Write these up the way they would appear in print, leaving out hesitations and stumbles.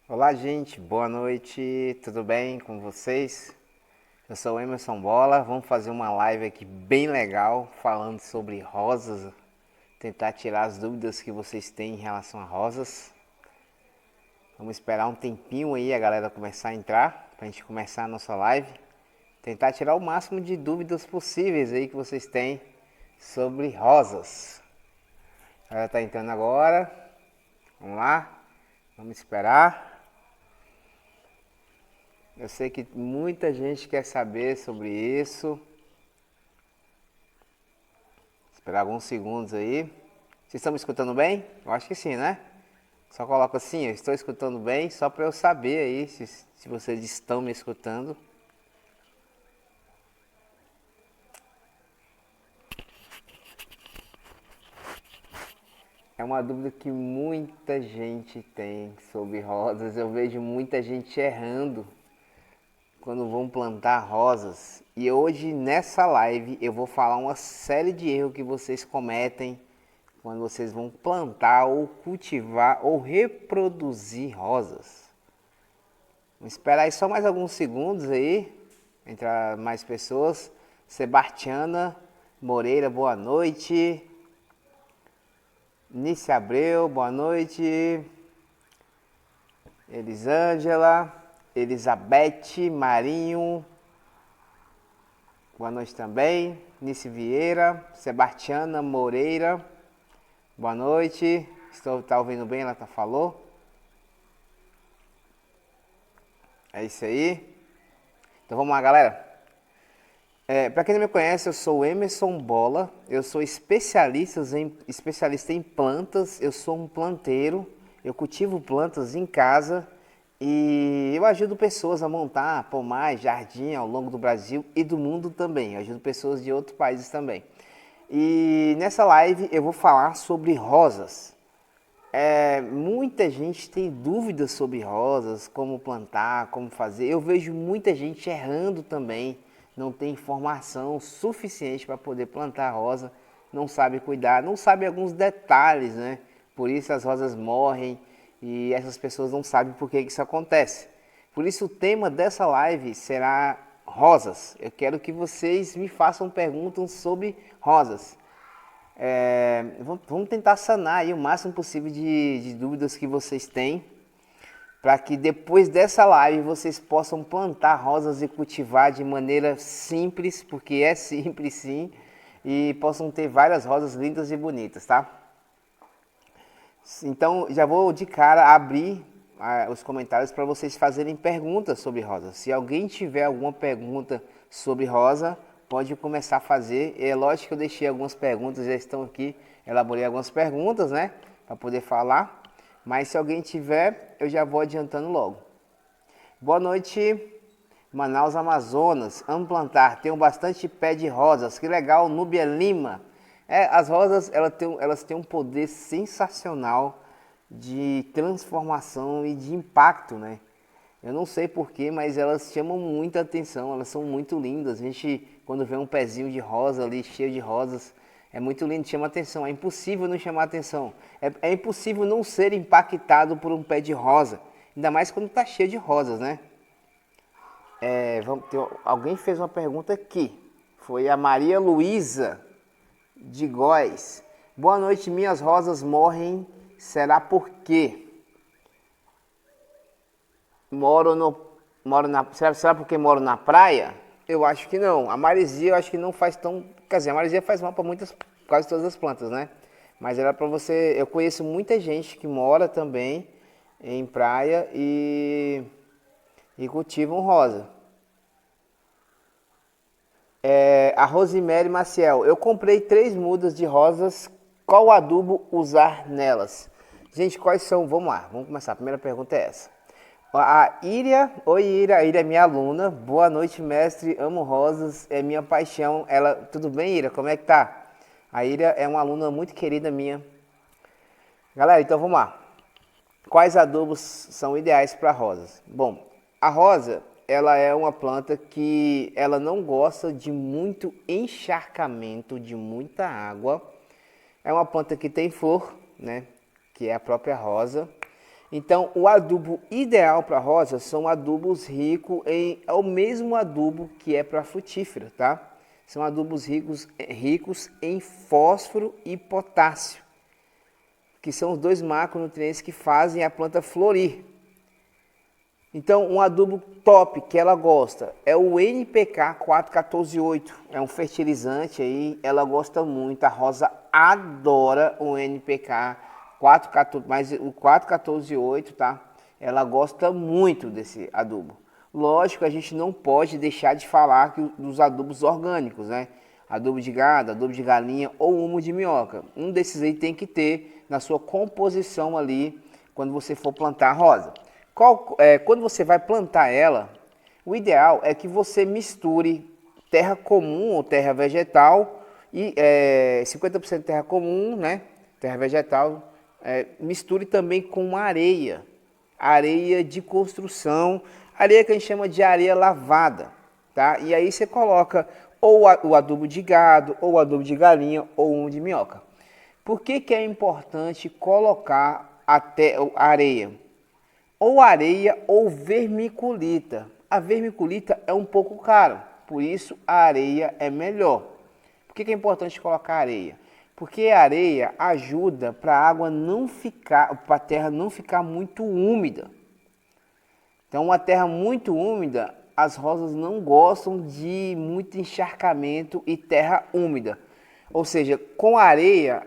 Olá, gente, boa noite, tudo bem com vocês? Eu sou o Emerson Bola, vamos fazer uma live aqui bem legal falando sobre rosas, tentar tirar as dúvidas que vocês têm em relação a rosas. Vamos esperar um tempinho aí a galera começar a entrar, pra gente começar a nossa live. Tentar tirar o máximo de dúvidas possíveis aí que vocês têm sobre rosas. A galera tá entrando agora, vamos lá, vamos esperar. Eu sei que muita gente quer saber sobre isso. Esperar alguns segundos aí. Vocês estão me escutando bem? Eu acho que sim, né? Só coloca assim, eu estou escutando bem, só para eu saber aí se vocês estão me escutando. É uma dúvida que muita gente tem sobre rosas. Eu vejo muita gente errando quando vão plantar rosas. E hoje nessa live eu vou falar uma série de erros que vocês cometem quando vocês vão plantar ou cultivar ou reproduzir rosas. Vamos esperar aí só mais alguns segundos aí, entrar mais pessoas. Sebastiana Moreira, boa noite. Nice Abreu, boa noite. Elisângela, Elizabeth Marinho, boa noite também. Nice Vieira, Sebastiana Moreira, boa noite. Tá ouvindo bem? Ela falou. É isso aí. Então vamos lá, galera. Para quem não me conhece, eu sou o Emerson Bola. Eu sou especialista em plantas. Eu sou um planteiro. Eu cultivo plantas em casa e eu ajudo pessoas a montar pomar, jardim ao longo do Brasil e do mundo também. Eu ajudo pessoas de outros países também. E nessa live eu vou falar sobre rosas. Muita gente tem dúvidas sobre rosas, como plantar, como fazer. Eu vejo muita gente errando também, não tem informação suficiente para poder plantar rosa, não sabe cuidar, não sabe alguns detalhes, né? Por isso as rosas morrem e essas pessoas não sabem por que isso acontece. Por isso o tema dessa live será rosas. Eu quero que vocês me façam perguntas sobre rosas. Vamos tentar sanar aí o máximo possível de dúvidas que vocês têm, para que depois dessa live vocês possam plantar rosas e cultivar de maneira simples, porque é simples sim, e possam ter várias rosas lindas e bonitas, tá? Então já vou de cara abrir os comentários para vocês fazerem perguntas sobre rosa. Se alguém tiver alguma pergunta sobre rosa, pode começar a fazer. É lógico que eu deixei algumas perguntas, já estão aqui, elaborei algumas perguntas, né, para poder falar. Mas se alguém tiver, eu já vou adiantando logo. Boa noite, Manaus, Amazonas. Amo plantar, tenho bastante pé de rosas. Que legal, Núbia Lima. As rosas elas têm um poder sensacional de transformação e de impacto, né? Eu não sei porquê, mas elas chamam muita atenção, elas são muito lindas. A gente, quando vê um pezinho de rosa ali, cheio de rosas, é muito lindo, chama atenção. É impossível não chamar atenção. É impossível não ser impactado por um pé de rosa. Ainda mais quando está cheio de rosas, né? Alguém fez uma pergunta aqui. Foi a Maria Luísa de Góis. Boa noite, minhas rosas morrem. Será por quê? Moro no. Moro na. Será porque moro na praia? Eu acho que não. A maresia eu acho que não faz tão. Quer dizer, a maresia faz mal para muitas, quase todas as plantas, né? Mas era para você. Eu conheço muita gente que mora também em praia e cultivam rosa. A Rosemary Maciel, eu comprei 3 mudas de rosas, qual adubo usar nelas? Gente, quais são? Vamos lá, vamos começar. A primeira pergunta é essa. A Íria, oi Íria, a Íria é minha aluna. Boa noite, mestre, amo rosas, é minha paixão. Ela, tudo bem, Íria? Como é que tá? A Íria é uma aluna muito querida minha. Galera, então vamos lá. Quais adubos são ideais para rosas? Bom, a rosa, ela é uma planta que ela não gosta de muito encharcamento, de muita água. É uma planta que tem flor, né? Que é a própria rosa. Então, o adubo ideal para rosa são adubos ricos é o mesmo adubo que é para frutífera, tá? São adubos ricos em fósforo e potássio, que são os dois macronutrientes que fazem a planta florir. Então, um adubo top que ela gosta é o NPK 4148. É um fertilizante aí, ela gosta muito. A Rosa adora o NPK 414, mas o 4148, tá? Ela gosta muito desse adubo. Lógico, a gente não pode deixar de falar dos adubos orgânicos, né? Adubo de gado, adubo de galinha ou humo de minhoca. Um desses aí tem que ter na sua composição ali quando você for plantar a rosa. Quando você vai plantar ela, o ideal é que você misture terra comum ou terra vegetal e 50% terra comum, né? Terra vegetal, misture também com areia de construção, areia que a gente chama de areia lavada, tá? E aí você coloca ou o adubo de gado, ou o adubo de galinha, ou um de minhoca. Por que que é importante colocar a areia? Ou areia ou vermiculita. A vermiculita é um pouco cara, por isso a areia é melhor. Por que é importante colocar areia? Porque a areia ajuda para a água não ficar, para a terra não ficar muito úmida. Então, uma terra muito úmida, as rosas não gostam de muito encharcamento e terra úmida. Ou seja, com a areia,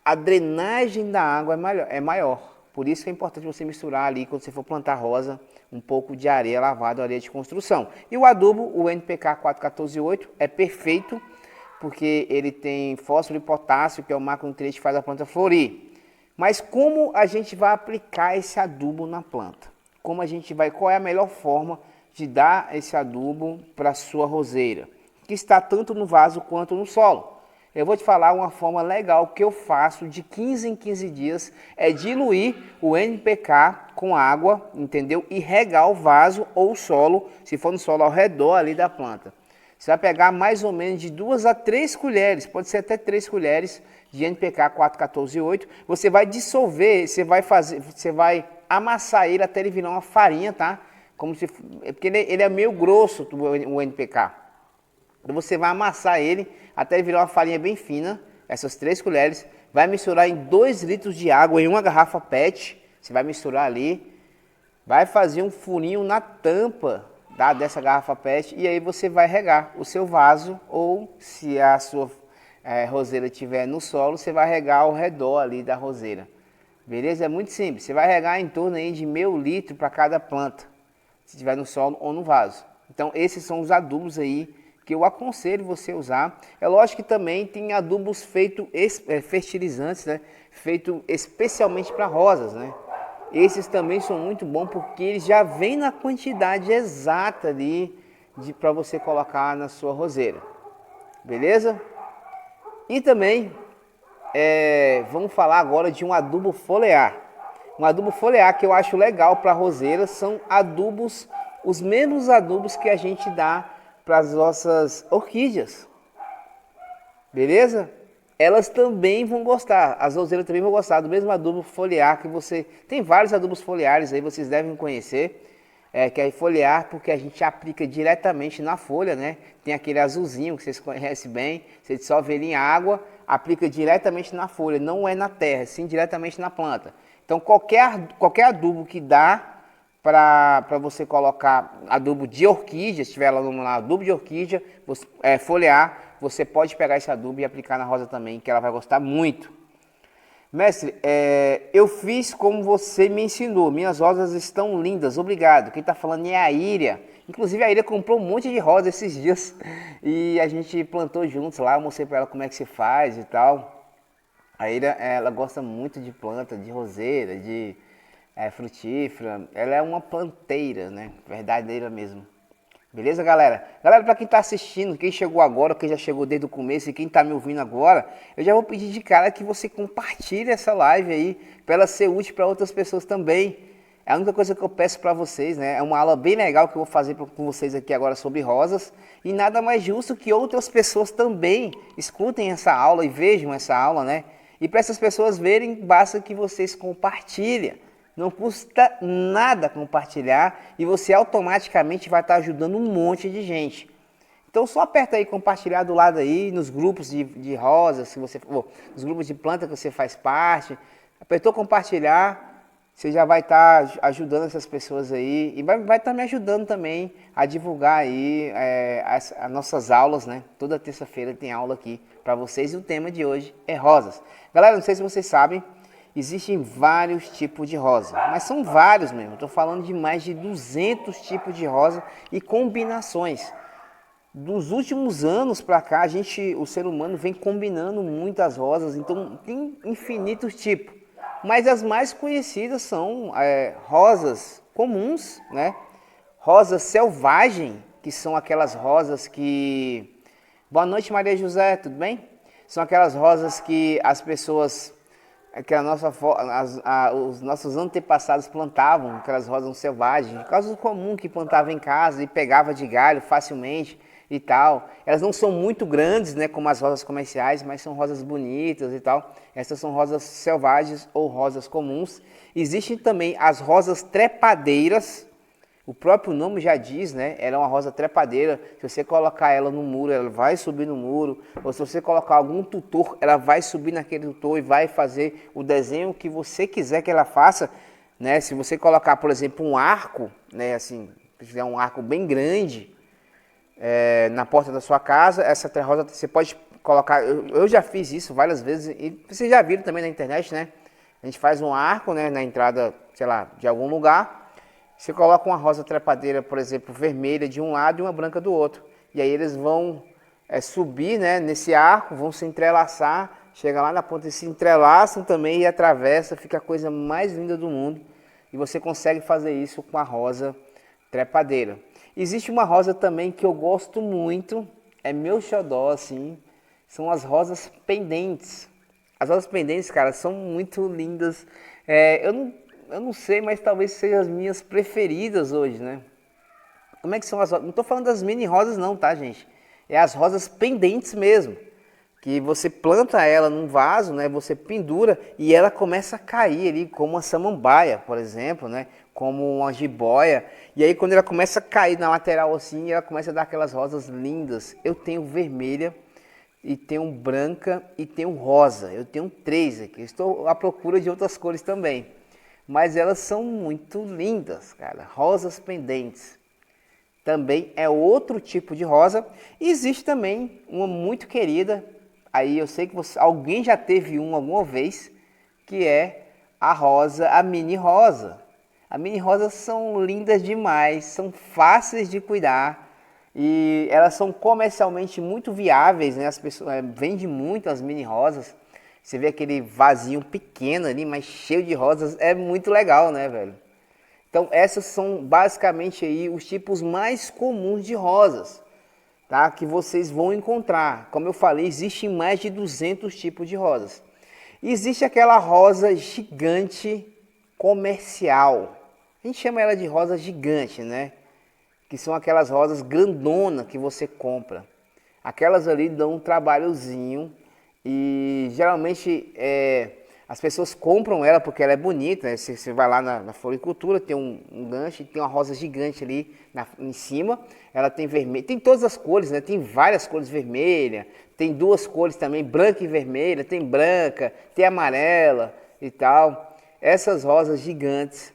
a drenagem da água é maior. Por isso que é importante você misturar ali, quando você for plantar rosa, um pouco de areia lavada, areia de construção. E o adubo, o NPK 4148, é perfeito, porque ele tem fósforo e potássio, que é o macronutriente que faz a planta florir. Mas como a gente vai aplicar esse adubo na planta? Qual é a melhor forma de dar esse adubo para a sua roseira, que está tanto no vaso quanto no solo? Eu vou te falar uma forma legal que eu faço de 15 em 15 dias, é diluir o NPK com água, entendeu? E regar o vaso ou o solo, se for no solo ao redor ali da planta. Você vai pegar mais ou menos de 2 a 3 colheres, pode ser até 3 colheres de NPK 4148. Você vai dissolver, você vai amassar ele até ele virar uma farinha, tá? Porque ele é meio grosso, o NPK. Então você vai amassar ele até ele virar uma farinha bem fina, essas 3 colheres, vai misturar em 2 litros de água em uma garrafa PET, você vai misturar ali, vai fazer um furinho na tampa dessa garrafa PET e aí você vai regar o seu vaso, ou se a sua roseira estiver no solo, você vai regar ao redor ali da roseira. Beleza? É muito simples, você vai regar em torno aí de meio litro para cada planta, se estiver no solo ou no vaso. Então esses são os adubos aí que eu aconselho você usar. É lógico que também tem adubos fertilizantes, né? Feito especialmente para rosas, né? Esses também são muito bons porque eles já vêm na quantidade exata ali para você colocar na sua roseira. Beleza? E também vamos falar agora de um adubo foliar. Um adubo foliar que eu acho legal para roseira são adubos, os mesmos adubos que a gente dá para as nossas orquídeas, beleza? Elas também vão gostar, as roseiras também vão gostar do mesmo adubo foliar que você... Tem vários adubos foliares aí, vocês devem conhecer, que é foliar porque a gente aplica diretamente na folha, né? Tem aquele azulzinho que vocês conhecem bem, você dissolve ele em água, aplica diretamente na folha, não é na terra, sim diretamente na planta. Então qualquer adubo que dá para você colocar adubo de orquídea, se tiver lá adubo de orquídea, foliar, você pode pegar esse adubo e aplicar na rosa também, que ela vai gostar muito. Mestre, eu fiz como você me ensinou, minhas rosas estão lindas, obrigado. Quem está falando é a Íria. Inclusive a Íria comprou um monte de rosa esses dias e a gente plantou juntos lá, eu mostrei para ela como é que se faz e tal. A Íria, ela gosta muito de planta, de roseira, de frutífera, ela é uma planteira, né? Verdadeira mesmo. Beleza, galera? Galera, para quem está assistindo, quem chegou agora, quem já chegou desde o começo e quem está me ouvindo agora, eu já vou pedir de cara que você compartilhe essa live aí, para ela ser útil para outras pessoas também. É a única coisa que eu peço para vocês, né? É uma aula bem legal que eu vou fazer com vocês aqui agora sobre rosas. E nada mais justo que outras pessoas também escutem essa aula e vejam essa aula, né? E para essas pessoas verem, basta que vocês compartilhem. Não custa nada compartilhar e você automaticamente vai estar ajudando um monte de gente. Então só aperta aí compartilhar do lado aí, nos grupos de rosas, se você for, nos grupos de planta que você faz parte. Apertou compartilhar, você já vai estar ajudando essas pessoas aí e vai estar me ajudando também a divulgar aí as nossas aulas, né? Toda terça-feira tem aula aqui para vocês e o tema de hoje é rosas. Galera, não sei se vocês sabem, existem vários tipos de rosa, mas são vários mesmo. Estou falando de mais de 200 tipos de rosa e combinações. Dos últimos anos para cá, o ser humano vem combinando muitas rosas, então tem infinitos tipos. Mas as mais conhecidas são rosas comuns, né? Rosas selvagem, que são aquelas rosas que... Boa noite, Maria José, tudo bem? São aquelas rosas que as pessoas, que os nossos antepassados plantavam, aquelas rosas selvagens, rosas comuns que plantavam em casa e pegava de galho facilmente e tal. Elas não são muito grandes, né, como as rosas comerciais, mas são rosas bonitas e tal. Essas são rosas selvagens ou rosas comuns. Existem também as rosas trepadeiras. O próprio nome já diz, né? Ela é uma rosa trepadeira. Se você colocar ela no muro, ela vai subir no muro. Ou se você colocar algum tutor, ela vai subir naquele tutor e vai fazer o desenho que você quiser que ela faça, né? Se você colocar, por exemplo, um arco, né? Assim, se fizer um arco bem grande, na porta da sua casa, essa rosa você pode colocar, eu já fiz isso várias vezes e vocês já viram também na internet, né? A gente faz um arco, né, na entrada, sei lá, de algum lugar, você coloca uma rosa trepadeira, por exemplo, vermelha de um lado e uma branca do outro, e aí eles vão subir, né, nesse arco, vão se entrelaçar, chega lá na ponta e se entrelaçam também e atravessa, fica a coisa mais linda do mundo, e você consegue fazer isso com a rosa trepadeira. Existe uma rosa também que eu gosto muito, é meu xodó, assim, são as rosas pendentes. As rosas pendentes, cara, são muito lindas. Eu não sei, mas talvez sejam as minhas preferidas hoje, né? Como é que são as rosas? Não estou falando das mini rosas não, tá, gente? É as rosas pendentes mesmo. Que você planta ela num vaso, né? Você pendura e ela começa a cair ali, como uma samambaia, por exemplo, né? Como uma jiboia. E aí quando ela começa a cair na lateral assim, ela começa a dar aquelas rosas lindas. Eu tenho vermelha, e tenho branca e tenho rosa. Eu tenho 3 aqui. Estou à procura de outras cores também. Mas elas são muito lindas, cara. Rosas pendentes. Também é outro tipo de rosa. E existe também uma muito querida. Aí eu sei que alguém já teve alguma vez, que é a mini rosa. A mini rosas são lindas demais, são fáceis de cuidar e elas são comercialmente muito viáveis, né? As pessoas vendem muito as mini rosas. Você vê aquele vasinho pequeno ali, mas cheio de rosas, é muito legal, né, velho? Então essas são basicamente aí os tipos mais comuns de rosas, tá? Que vocês vão encontrar. Como eu falei, existem mais de 200 tipos de rosas. Existe aquela rosa gigante comercial. A gente chama ela de rosa gigante, né? Que são aquelas rosas grandonas que você compra. Aquelas ali dão um trabalhozinho e geralmente as pessoas compram ela porque ela é bonita, né? Você vai lá na floricultura, tem um gancho, tem uma rosa gigante ali em cima. Ela tem vermelho, tem todas as cores, né? Tem várias cores vermelha, tem 2 cores também, branca e vermelha, tem branca, tem amarela e tal. Essas rosas gigantes,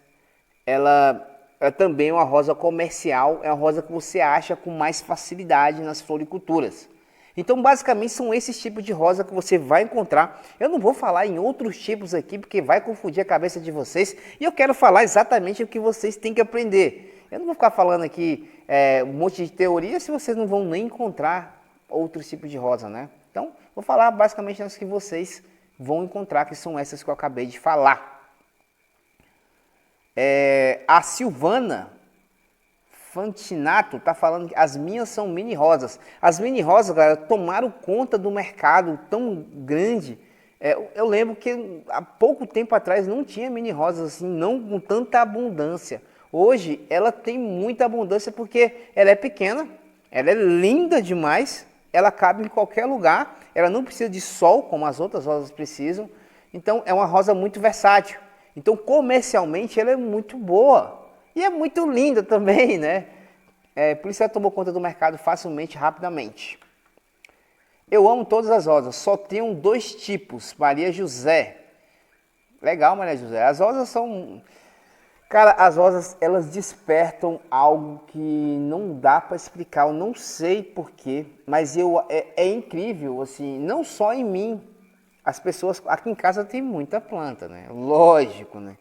ela é também uma rosa comercial, é uma rosa que você acha com mais facilidade nas floriculturas. Então, basicamente, são esses tipos de rosa que você vai encontrar. Eu não vou falar em outros tipos aqui, porque vai confundir a cabeça de vocês. E eu quero falar exatamente o que vocês têm que aprender. Eu não vou ficar falando aqui um monte de teoria se vocês não vão nem encontrar outros tipos de rosa, né? Então, vou falar basicamente as que vocês vão encontrar, que são essas que eu acabei de falar. A Silvana Fantinato está falando que as minhas são mini rosas. As mini rosas, galera, tomaram conta do mercado tão grande. Eu lembro que há pouco tempo atrás não tinha mini rosas assim, não com tanta abundância. Hoje ela tem muita abundância porque ela é pequena, ela é linda demais, ela cabe em qualquer lugar, ela não precisa de sol como as outras rosas precisam. Então é uma rosa muito versátil. Então, comercialmente, ela é muito boa. E é muito linda também, né? Por isso ela tomou conta do mercado facilmente, rapidamente. Eu amo todas as rosas, só tenho 2 tipos, Maria José. Legal, Maria José. As rosas são... Cara, as rosas, elas despertam algo que não dá para explicar, eu não sei porquê, mas é incrível, assim, não só em mim. As pessoas, aqui em casa tem muita planta, né? Lógico, né?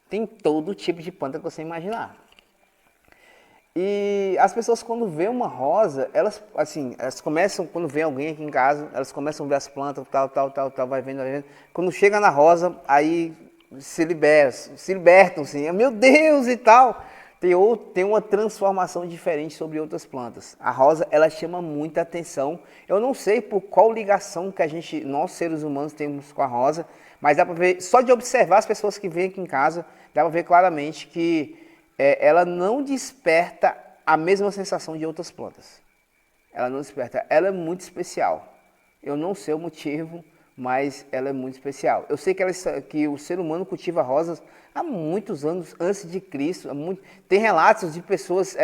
Tem todo tipo de planta que você imaginar. E as pessoas quando vê uma rosa, elas começam, quando vem alguém aqui em casa, elas começam a ver as plantas, tal, vai vendo, vai vendo. Quando chega na rosa, aí se libertam, assim, meu Deus e tal. Tem uma transformação diferente sobre outras plantas. A rosa, ela chama muita atenção. Eu não sei por qual ligação que nós seres humanos temos com a rosa, mas dá para ver, só de observar as pessoas que vêm aqui em casa, dá para ver claramente que ela não desperta a mesma sensação de outras plantas. Ela não desperta, ela é muito especial. Eu não sei o motivo, mas ela é muito especial. Eu sei que o ser humano cultiva rosas há muitos anos antes de Cristo. Tem relatos de pessoas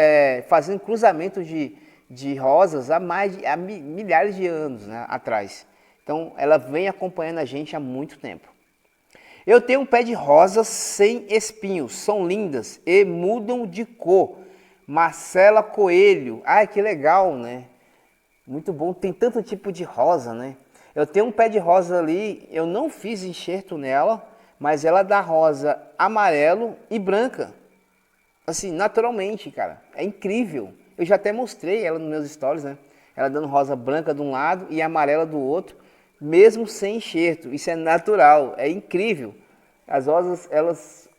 fazendo cruzamento de rosas há milhares de anos, né, atrás. Então, ela vem acompanhando a gente há muito tempo. Eu tenho um pé de rosas sem espinhos, são lindas e mudam de cor. Marcela Coelho, ai que legal, né? Muito bom, tem tanto tipo de rosa, né? Eu tenho um pé de rosa ali, eu não fiz enxerto nela, mas ela dá rosa amarelo e branca. Assim, naturalmente, cara, é incrível. Eu já até mostrei ela nos meus stories, né? Ela dando rosa branca de um lado e amarela do outro, mesmo sem enxerto. Isso é natural, é incrível. As rosas, elas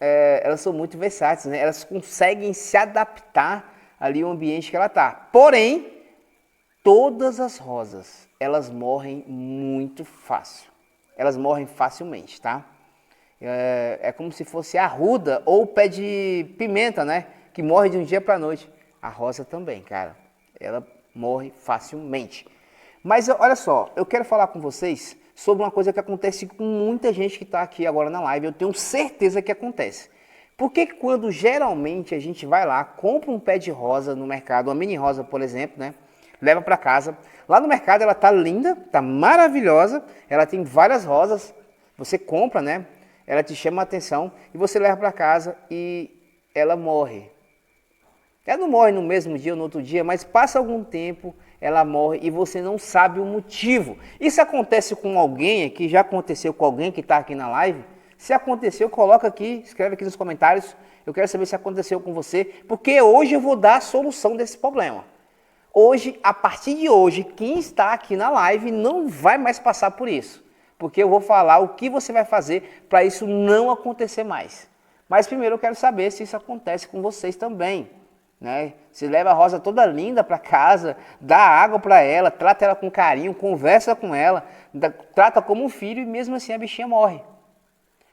são muito versáteis, né? Elas conseguem se adaptar ali ao ambiente que ela está. Porém, todas as rosas, elas morrem muito fácil. Elas morrem facilmente, tá? É como se fosse a arruda ou o pé de pimenta, né? Que morre de um dia para a noite. A rosa também, cara. Ela morre facilmente. Mas olha só, eu quero falar com vocês sobre uma coisa que acontece com muita gente que está aqui agora na live. Eu tenho certeza que acontece. Porque quando geralmente a gente vai lá, compra um pé de rosa no mercado, uma mini rosa, por exemplo, né? Leva para casa. Lá no mercado ela tá linda, tá maravilhosa. Ela tem várias rosas. Você compra, né? Ela te chama a atenção e você leva para casa e ela morre. Ela não morre no mesmo dia ou no outro dia, mas passa algum tempo, ela morre e você não sabe o motivo. Isso acontece com alguém aqui, já aconteceu com alguém que está aqui na live? Se aconteceu, coloca aqui, escreve aqui nos comentários. Eu quero saber se aconteceu com você, porque hoje eu vou dar a solução desse problema. Hoje, a partir de hoje, quem está aqui na live não vai mais passar por isso. Porque eu vou falar o que você vai fazer para isso não acontecer mais. Mas primeiro eu quero saber se isso acontece com vocês também. Né? Se leva a rosa toda linda para casa, dá água para ela, trata ela com carinho, conversa com ela, trata como um filho e mesmo assim a bichinha morre.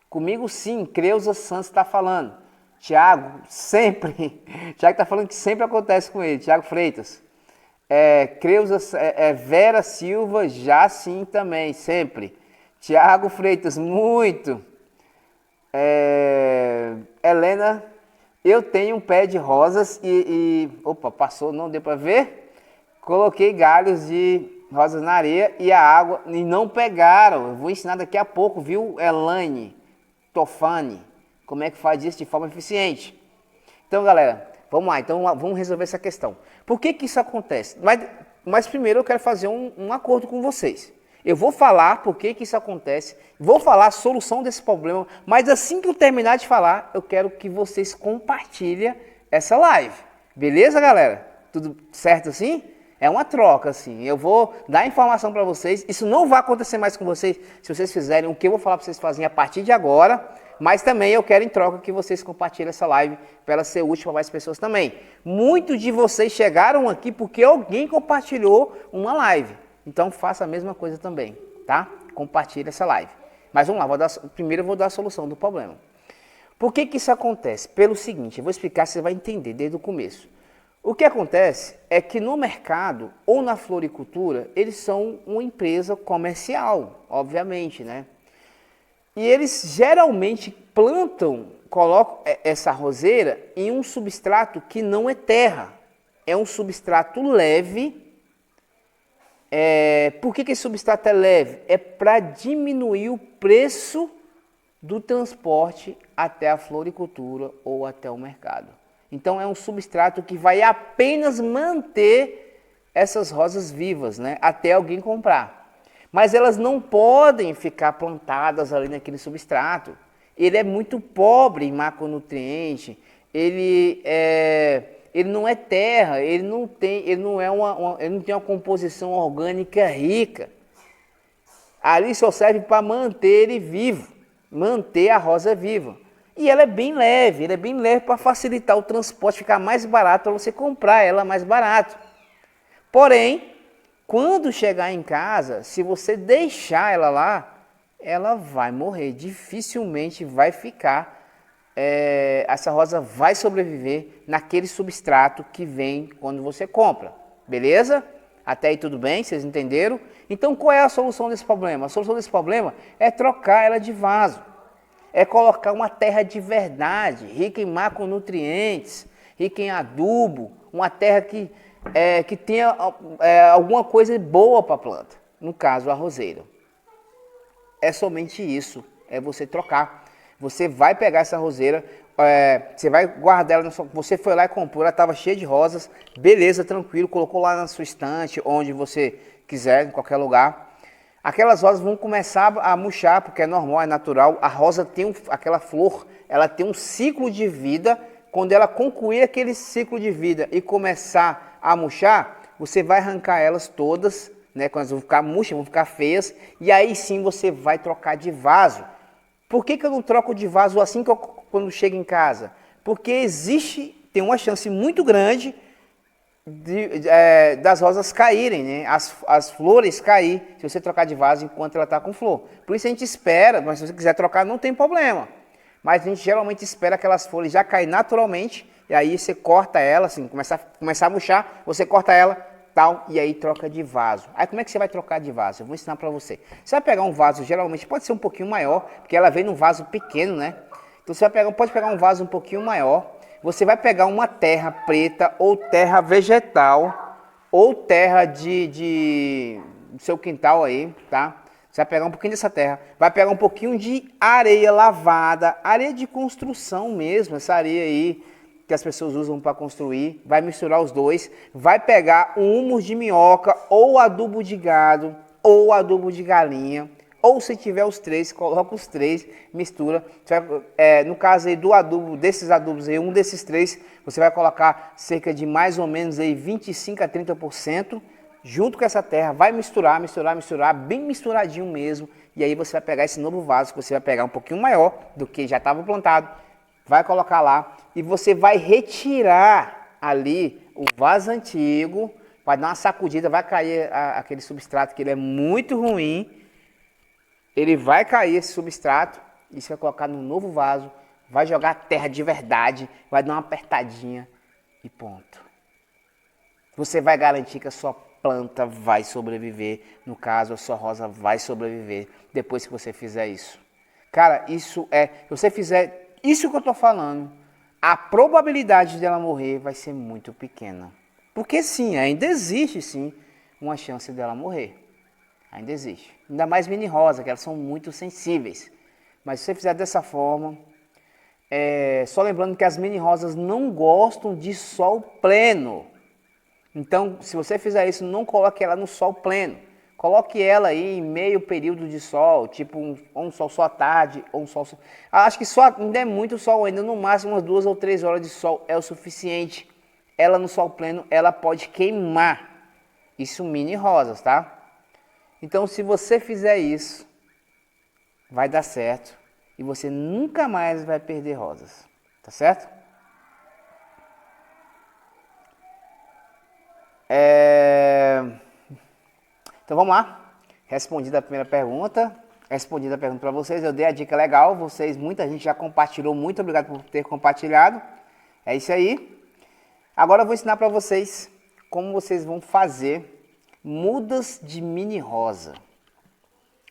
Comigo sim, Creuza Santos está falando. Tiago, sempre. Tiago está falando que sempre acontece com ele, Tiago Freitas. Vera Silva, já sim também, sempre. Tiago Freitas, muito. Helena, eu tenho um pé de rosas opa, passou, não deu para ver? Coloquei galhos de rosas na areia e a água e não pegaram. Eu vou ensinar daqui a pouco, viu, Elaine Tofani, como é que faz isso de forma eficiente. Então, galera, vamos lá. Então, vamos resolver essa questão. Por que isso acontece? Mas primeiro eu quero fazer um acordo com vocês. Eu vou falar por que isso acontece, vou falar a solução desse problema, mas assim que eu terminar de falar, eu quero que vocês compartilhem essa live. Beleza, galera? Tudo certo assim? É uma troca, assim. Eu vou dar informação para vocês. Isso não vai acontecer mais com vocês se vocês fizerem o que eu vou falar para vocês fazerem a partir de agora. Mas também eu quero em troca que vocês compartilhem essa live para ela ser útil para mais pessoas também. Muitos de vocês chegaram aqui porque alguém compartilhou uma live. Então faça a mesma coisa também, tá? Compartilhe essa live. Mas vamos lá, primeiro eu vou dar a solução do problema. Por que isso acontece? Pelo seguinte, eu vou explicar, você vai entender desde o começo. O que acontece é que no mercado ou na floricultura, eles são uma empresa comercial, obviamente, né? E eles geralmente colocam essa roseira em um substrato que não é terra. É um substrato leve. Por que esse substrato é leve? É para diminuir o preço do transporte até a floricultura ou até o mercado. Então é um substrato que vai apenas manter essas rosas vivas, né, até alguém comprar. Mas elas não podem ficar plantadas ali naquele substrato. Ele é muito pobre em macronutriente, ele não é terra, ele não tem uma composição orgânica rica. Ali só serve para manter ele vivo, manter a rosa viva. E ela é bem leve para facilitar o transporte, ficar mais barato para você comprar ela mais barato. Porém, quando chegar em casa, se você deixar ela lá, ela vai morrer, dificilmente vai ficar, essa rosa vai sobreviver naquele substrato que vem quando você compra, beleza? Até aí tudo bem, vocês entenderam? Então qual é a solução desse problema? A solução desse problema é trocar ela de vaso, é colocar uma terra de verdade, rica em macronutrientes, rica em adubo, uma terra que tenha alguma coisa boa para a planta, no caso a roseira. É somente isso, é você trocar. Você vai pegar essa roseira, você vai guardar ela, você foi lá e comprou, ela estava cheia de rosas, beleza, tranquilo, colocou lá na sua estante, onde você quiser, em qualquer lugar. Aquelas rosas vão começar a murchar, porque é normal, é natural. A rosa tem aquela flor, ela tem um ciclo de vida. Quando ela concluir aquele ciclo de vida e começar a murchar, você vai arrancar elas todas, né? Quando elas vão ficar murchas, vão ficar feias, e aí sim você vai trocar de vaso. Por que eu não troco de vaso assim quando chego em casa? Porque tem uma chance muito grande das rosas caírem, né? As flores cair, se você trocar de vaso enquanto ela está com flor. Por isso a gente espera, mas se você quiser trocar não tem problema. Mas a gente geralmente espera aquelas folhas já cair naturalmente, e aí você corta ela, assim, começar a murchar, você corta ela, tal, e aí troca de vaso. Aí como é que você vai trocar de vaso? Eu vou ensinar para você. Você vai pegar um vaso, geralmente pode ser um pouquinho maior, porque ela vem num vaso pequeno, né? Então você pode pegar um vaso um pouquinho maior, você vai pegar uma terra preta ou terra vegetal, ou terra do seu quintal aí, tá? Você vai pegar um pouquinho dessa terra, vai pegar um pouquinho de areia lavada, areia de construção mesmo, essa areia aí que as pessoas usam para construir, vai misturar os dois, vai pegar um humus de minhoca, ou adubo de gado, ou adubo de galinha, ou se tiver os três, coloca os três, mistura. No caso aí do adubo, desses adubos aí, um desses três, você vai colocar cerca de mais ou menos aí 25 a 30%, junto com essa terra, vai misturar, bem misturadinho mesmo, e aí você vai pegar esse novo vaso, que você vai pegar um pouquinho maior do que já estava plantado, vai colocar lá, e você vai retirar ali o vaso antigo, vai dar uma sacudida, vai cair aquele substrato que ele é muito ruim, ele vai cair esse substrato, e você vai colocar no novo vaso, vai jogar terra de verdade, vai dar uma apertadinha, e ponto. Você vai garantir que a sua planta vai sobreviver, no caso a sua rosa vai sobreviver depois que você fizer isso. Cara, se você fizer isso que eu estou falando, a probabilidade dela morrer vai ser muito pequena. Porque sim, ainda existe sim uma chance dela morrer. Ainda existe. Ainda mais mini rosa, que elas são muito sensíveis. Mas se você fizer dessa forma, só lembrando que as mini rosas não gostam de sol pleno. Então, se você fizer isso, não coloque ela no sol pleno. Coloque ela aí em meio período de sol, tipo um sol só à tarde, ou um sol... Acho que só ainda é muito sol ainda, no máximo umas 2 ou 3 horas de sol é o suficiente. Ela no sol pleno, ela pode queimar. Isso mini rosas, tá? Então, se você fizer isso, vai dar certo. E você nunca mais vai perder rosas, tá certo? Então vamos lá, respondida a primeira pergunta, respondida a pergunta para vocês, eu dei a dica legal, muita gente já compartilhou, muito obrigado por ter compartilhado, é isso aí. Agora eu vou ensinar para vocês como vocês vão fazer mudas de mini rosa.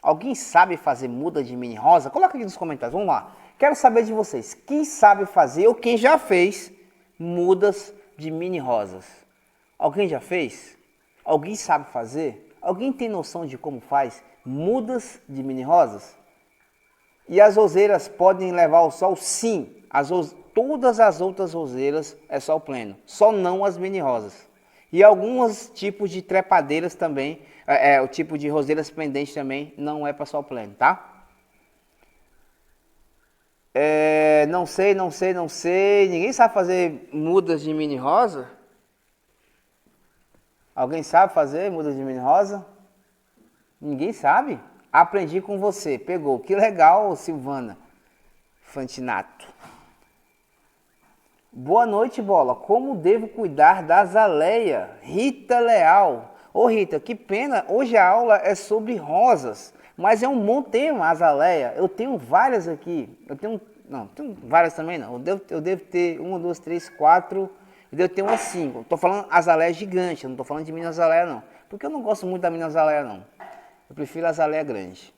Alguém sabe fazer muda de mini rosa? Coloca aqui nos comentários, vamos lá. Quero saber de vocês, quem sabe fazer ou quem já fez mudas de mini rosas? Alguém já fez? Alguém sabe fazer? Alguém tem noção de como faz mudas de mini rosas? E as roseiras podem levar o sol? Sim. Todas as outras roseiras é sol pleno, só não as mini rosas. E alguns tipos de trepadeiras também, o tipo de roseiras pendentes também não é para sol pleno, tá? Não sei. Ninguém sabe fazer mudas de mini rosa? Alguém sabe fazer mudas de mini rosa? Ninguém sabe? Aprendi com você. Pegou. Que legal, Silvana Fantinato. Boa noite, Bola. Como devo cuidar da azaleia? Rita Leal. Ô Rita, que pena. Hoje a aula é sobre rosas. Mas é um bom tema, azaleia. Eu tenho várias aqui. Tenho várias também não. Eu devo ter 1, 2, 3, 4. Eu devo ter umas 5. Estou falando azaleia gigante. Eu não estou falando de mini azaleia não. Porque eu não gosto muito da mini azaleia não. Eu prefiro a azaleia grande.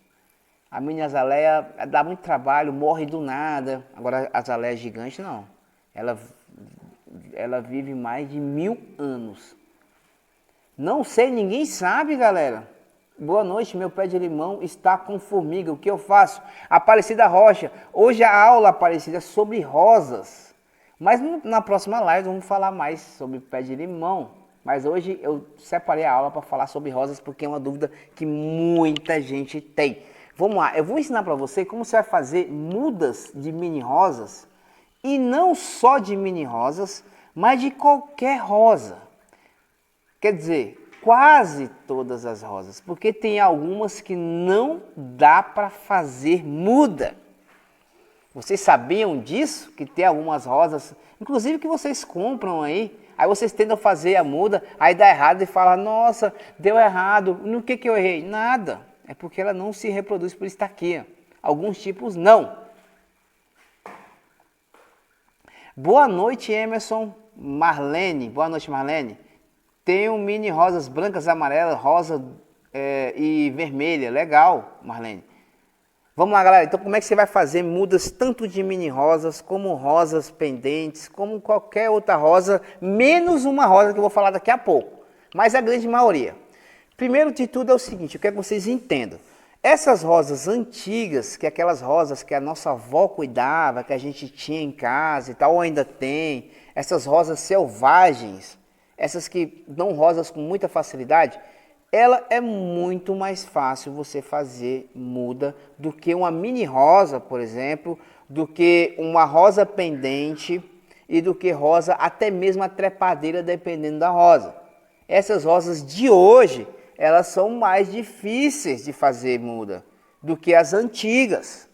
A mini azaleia dá muito trabalho, morre do nada. Agora a azaleia gigante não. Ela vive mais de 1000 anos. Não sei, ninguém sabe, galera. Boa noite, meu pé de limão está com formiga. O que eu faço? Aparecida Rocha. Hoje a aula, Aparecida, é sobre rosas. Mas na próxima live vamos falar mais sobre pé de limão. Mas hoje eu separei a aula para falar sobre rosas porque é uma dúvida que muita gente tem. Vamos lá, eu vou ensinar para você como você vai fazer mudas de mini rosas. E não só de mini rosas, mas de qualquer rosa. Quer dizer, quase todas as rosas, porque tem algumas que não dá para fazer muda. Vocês sabiam disso? Que tem algumas rosas, inclusive que vocês compram aí vocês tentam fazer a muda, aí dá errado e fala, nossa, deu errado. No que eu errei? Nada. É porque ela não se reproduz por estaquia. Alguns tipos não. Boa noite, Emerson. Marlene. Boa noite, Marlene. Tenho mini rosas brancas, amarelas, rosa e vermelha. Legal, Marlene. Vamos lá, galera. Então, como é que você vai fazer mudas tanto de mini rosas, como rosas pendentes, como qualquer outra rosa, menos uma rosa que eu vou falar daqui a pouco. Mas a grande maioria. Primeiro de tudo é o seguinte, eu quero que vocês entendam. Essas rosas antigas, que é aquelas rosas que a nossa avó cuidava, que a gente tinha em casa e tal, ou ainda tem, essas rosas selvagens, essas que dão rosas com muita facilidade, ela é muito mais fácil você fazer muda do que uma mini rosa, por exemplo, do que uma rosa pendente e do que rosa, até mesmo a trepadeira, dependendo da rosa. Essas rosas de hoje, elas são mais difíceis de fazer muda do que as antigas.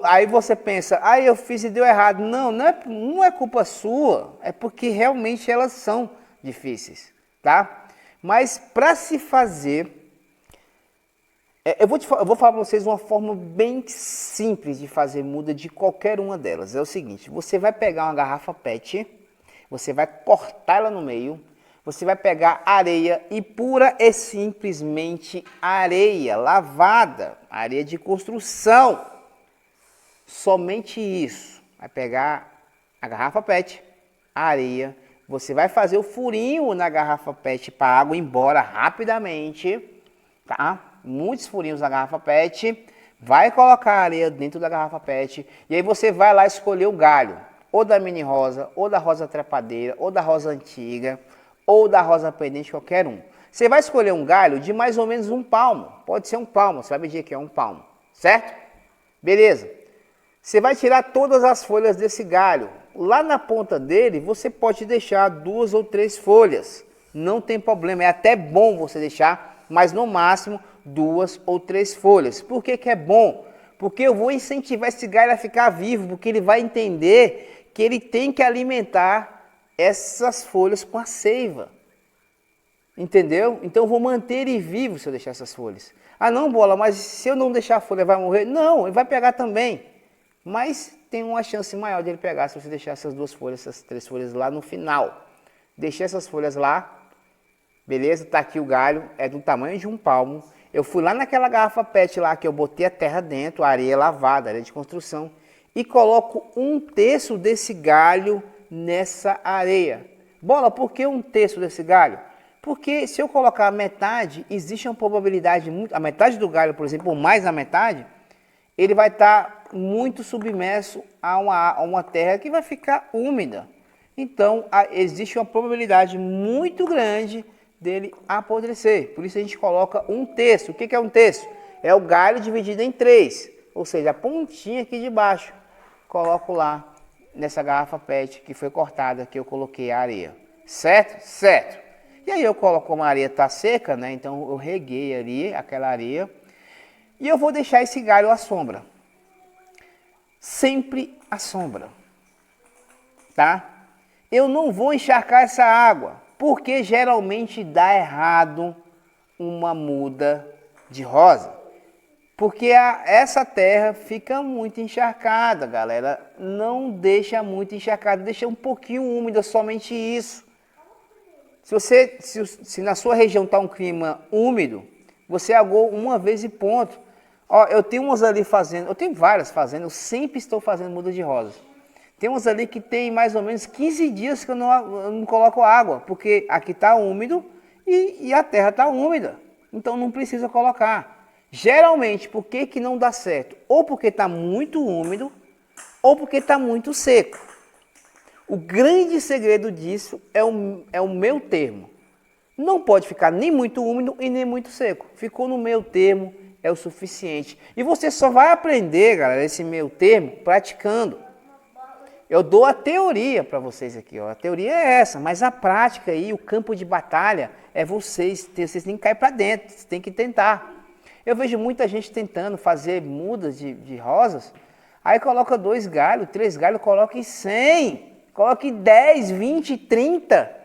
Aí você pensa, eu fiz e deu errado. Não é culpa sua, é porque realmente elas são difíceis, tá? Mas para se fazer, eu vou falar para vocês uma forma bem simples de fazer muda de qualquer uma delas. É o seguinte, você vai pegar uma garrafa PET, você vai cortar ela no meio, você vai pegar areia e pura e simplesmente areia lavada, areia de construção. Somente isso. Vai pegar a garrafa PET, a areia, você vai fazer o furinho na garrafa PET para a água ir embora rapidamente, tá? Muitos furinhos na garrafa PET, vai colocar a areia dentro da garrafa PET e aí você vai lá escolher o galho, ou da mini rosa, ou da rosa trepadeira, ou da rosa antiga, ou da rosa pendente, qualquer um. Você vai escolher um galho de mais ou menos 1 palmo, pode ser 1 palmo, você vai medir aqui, 1 palmo, certo? Beleza. Você vai tirar todas as folhas desse galho. Lá na ponta dele, você pode deixar 2 ou 3 folhas. Não tem problema, é até bom você deixar, mas no máximo 2 ou 3 folhas. Por que que é bom? Porque eu vou incentivar esse galho a ficar vivo, porque ele vai entender que ele tem que alimentar essas folhas com a seiva. Entendeu? Então eu vou manter ele vivo se eu deixar essas folhas. Não, Bola, mas se eu não deixar a folha, vai morrer? Não, ele vai pegar também. Mas tem uma chance maior de ele pegar se você deixar essas 2 folhas, essas 3 folhas lá no final. Deixei essas folhas lá, beleza? Tá aqui o galho, é do tamanho de 1 palmo. Eu fui lá naquela garrafa PET lá que eu botei a terra dentro, areia lavada, areia de construção, e coloco 1/3 desse galho nessa areia. Bola, por que 1/3 desse galho? Porque se eu colocar a metade, existe uma probabilidade, a metade do galho, por exemplo, ou mais da metade, ele vai estar muito submerso a uma terra que vai ficar úmida. Então, existe uma probabilidade muito grande dele apodrecer. Por isso a gente coloca 1/3. O que é 1/3? É o galho dividido em 3. Ou seja, a pontinha aqui de baixo. Coloco lá nessa garrafa PET que foi cortada, que eu coloquei a areia. Certo? Certo. E aí eu coloco, como a areia está seca, né? Então eu reguei ali aquela areia. E eu vou deixar esse galho à sombra. Sempre à sombra. Tá? Eu não vou encharcar essa água, porque geralmente dá errado uma muda de rosa. Porque essa terra fica muito encharcada, galera. Não deixa muito encharcada, deixa um pouquinho úmida, somente isso. Se na sua região está um clima úmido, você agou uma vez e ponto. Ó, eu tenho umas ali fazendo, eu tenho várias fazendo, eu sempre estou fazendo muda de rosas. Tem uns ali que tem mais ou menos 15 dias que eu não coloco água, porque aqui está úmido e a terra está úmida. Então não precisa colocar. Geralmente, por que não dá certo? Ou porque está muito úmido, ou porque está muito seco. O grande segredo disso é o meio termo. Não pode ficar nem muito úmido e nem muito seco. Ficou no meio termo, é o suficiente. E você só vai aprender, galera, esse meio termo praticando. Eu dou a teoria para vocês aqui, ó. A teoria é essa, mas a prática aí, o campo de batalha é vocês têm que cair para dentro, vocês têm que tentar. Eu vejo muita gente tentando fazer mudas de rosas, aí coloca 2 galhos, 3 galhos, coloque 100, coloque 10, 20, 30.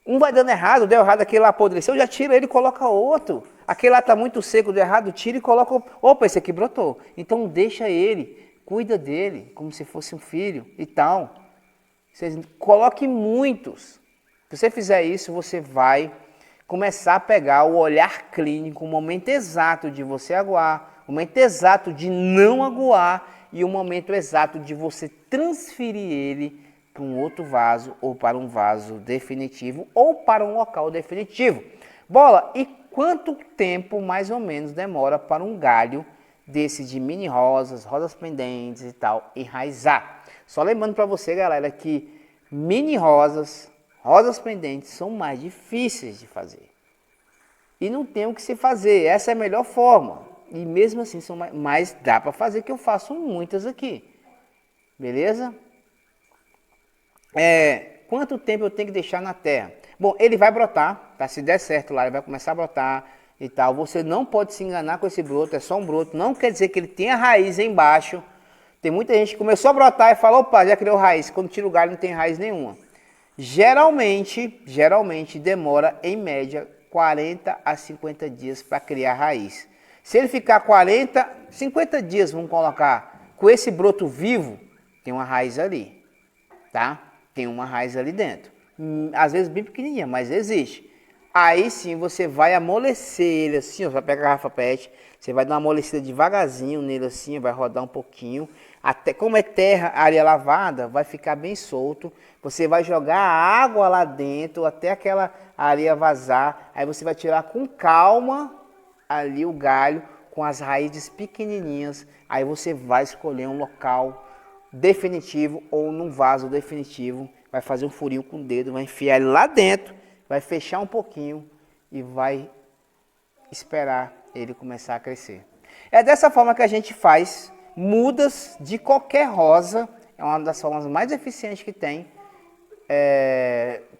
Um vai dando errado, deu errado, aquele lá apodreceu, já tira ele e coloca outro. Aquele lá está muito seco, deu errado, tira e coloca. Opa, esse aqui brotou. Então deixa ele. Cuida dele como se fosse um filho e tal. Você coloque muitos. Se você fizer isso, você vai começar a pegar o olhar clínico, o momento exato de você aguar, o momento exato de não aguar e o momento exato de você transferir ele para um outro vaso ou para um vaso definitivo ou para um local definitivo. Bola, e quanto tempo mais ou menos demora para um galho desse de mini rosas, rosas pendentes e tal, enraizar? Só lembrando para você, galera, que mini rosas, rosas pendentes são mais difíceis de fazer. E não tem o que se fazer, essa é a melhor forma. E mesmo assim, são mais dá para fazer, que eu faço muitas aqui. Beleza? Quanto tempo eu tenho que deixar na terra? Bom, ele vai brotar, tá? Se der certo lá, ele vai começar a brotar e tal. Você não pode se enganar com esse broto, é só um broto. Não quer dizer que ele tenha raiz embaixo. Tem muita gente que começou a brotar e falou, opa, já criou raiz. Quando tira o galho não tem raiz nenhuma. Geralmente demora em média 40 a 50 dias para criar raiz. Se ele ficar 40, 50 dias, vamos colocar, com esse broto vivo, tem uma raiz ali, tá? Tem uma raiz ali dentro. Às vezes bem pequenininha, mas existe. Aí sim você vai amolecer ele assim, ó, você vai pegar a garrafa PET, você vai dar uma amolecida devagarzinho nele assim, vai rodar um pouquinho. Até, como é terra, areia lavada, vai ficar bem solto. Você vai jogar a água lá dentro até aquela areia vazar. Aí você vai tirar com calma ali o galho com as raízes pequenininhas. Aí você vai escolher um local definitivo ou num vaso definitivo. Vai fazer um furinho com o dedo, vai enfiar ele lá dentro, vai fechar um pouquinho e vai esperar ele começar a crescer. É dessa forma que a gente faz mudas de qualquer rosa. É uma das formas mais eficientes que tem.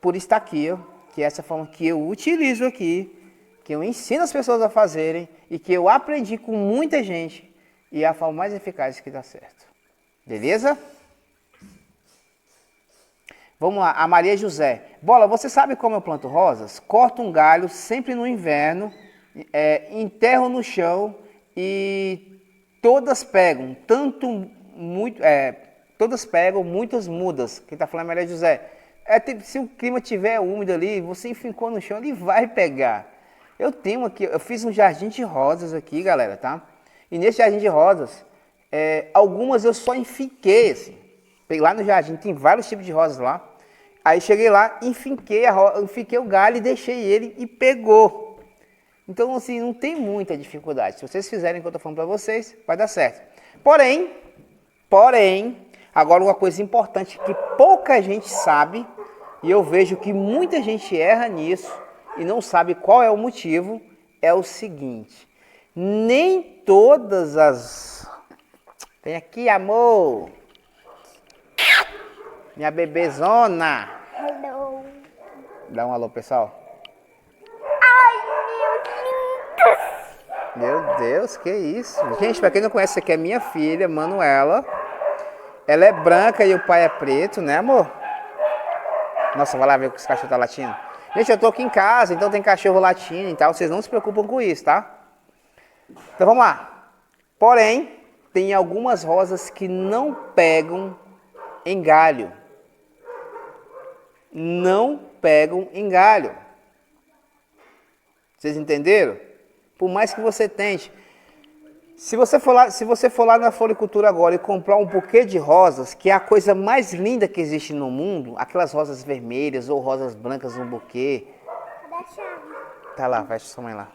Por estar aqui, que é essa forma que eu utilizo aqui, que eu ensino as pessoas a fazerem e que eu aprendi com muita gente e é a forma mais eficaz que dá certo. Beleza? Vamos lá, a Maria José. Bola, você sabe como eu planto rosas? Corto um galho sempre no inverno, enterro no chão e todas pegam, todas pegam muitas mudas. Quem está falando é Maria José. Se o clima estiver úmido ali, você enfincou no chão, ele vai pegar. Eu tenho aqui, eu fiz um jardim de rosas aqui, galera, tá? E nesse jardim de rosas, algumas eu só enfinquei, assim. Peguei lá no jardim, tem vários tipos de rosas lá. Aí cheguei lá, enfinquei o galho e deixei ele e pegou. Então, assim, não tem muita dificuldade. Se vocês fizerem o que eu tô falando pra vocês, vai dar certo. Porém, agora uma coisa importante que pouca gente sabe, e eu vejo que muita gente erra nisso e não sabe qual é o motivo, é o seguinte: nem todas as... Vem aqui, amor! Minha bebezona! Hello. Dá um alô, pessoal. Ai, meu Deus. Meu Deus, que isso? Gente, pra quem não conhece, essa aqui é minha filha, Manuela. Ela é branca e o pai é preto, né, amor? Nossa, vai lá ver que esse cachorro tá latindo. Gente, eu tô aqui em casa, então tem cachorro latindo e tal. Vocês não se preocupam com isso, tá? Então vamos lá. Porém, tem algumas rosas que não pegam em galho. Não pegam em galho. Vocês entenderam? Por mais que você tente. Se você for lá na floricultura agora e comprar um buquê de rosas, que é a coisa mais linda que existe no mundo, aquelas rosas vermelhas ou rosas brancas no buquê. Cadê a chave? Tá lá, fecha sua mãe lá.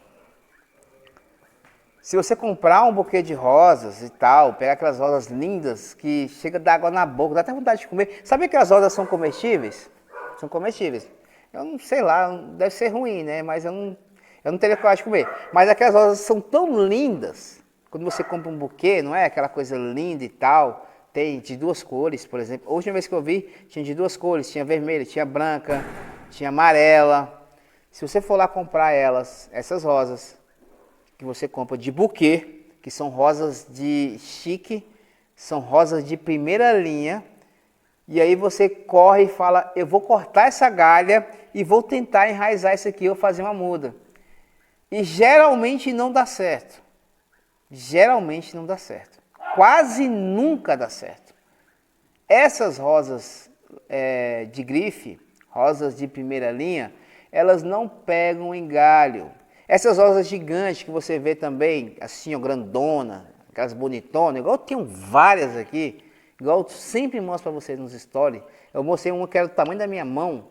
Se você comprar um buquê de rosas e tal, pegar aquelas rosas lindas que chega a dar água na boca, dá até vontade de comer. Sabe que as rosas são comestíveis? São comestíveis. Eu não sei lá, deve ser ruim, né? Mas eu não teria coragem de comer. Mas aquelas rosas são tão lindas. Quando você compra um buquê, não é aquela coisa linda e tal, tem de duas cores, por exemplo. A última vez que eu vi, tinha de duas cores, tinha vermelha, tinha branca, tinha amarela. Se você for lá comprar essas rosas, que você compra de buquê, que são rosas de chique, são rosas de primeira linha, e aí você corre e fala, eu vou cortar essa galha e vou tentar enraizar isso aqui ou fazer uma muda. E geralmente não dá certo. Geralmente não dá certo. Quase nunca dá certo. Essas rosas de grife, rosas de primeira linha, elas não pegam em galho. Essas rosas gigantes que você vê também, assim, ó, grandona, aquelas bonitonas, igual eu tenho várias aqui, igual eu sempre mostro para vocês nos stories. Eu mostrei uma que era do tamanho da minha mão.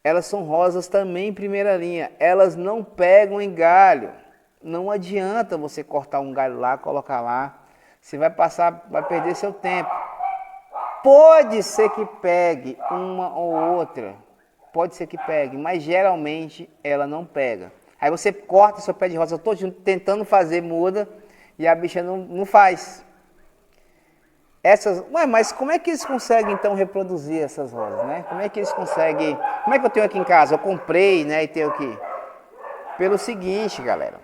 Elas são rosas também em primeira linha. Elas não pegam em galho. Não adianta você cortar um galho lá, colocar lá. Você vai perder seu tempo. Pode ser que pegue uma ou outra. Pode ser que pegue, mas geralmente ela não pega. Aí você corta seu pé de rosa todo tentando fazer muda e a bicha não faz. Mas como é que eles conseguem então reproduzir essas rosas, né? Como é que eles conseguem? Como é que eu tenho aqui em casa? Eu comprei, né, e tenho aqui. Pelo seguinte, galera.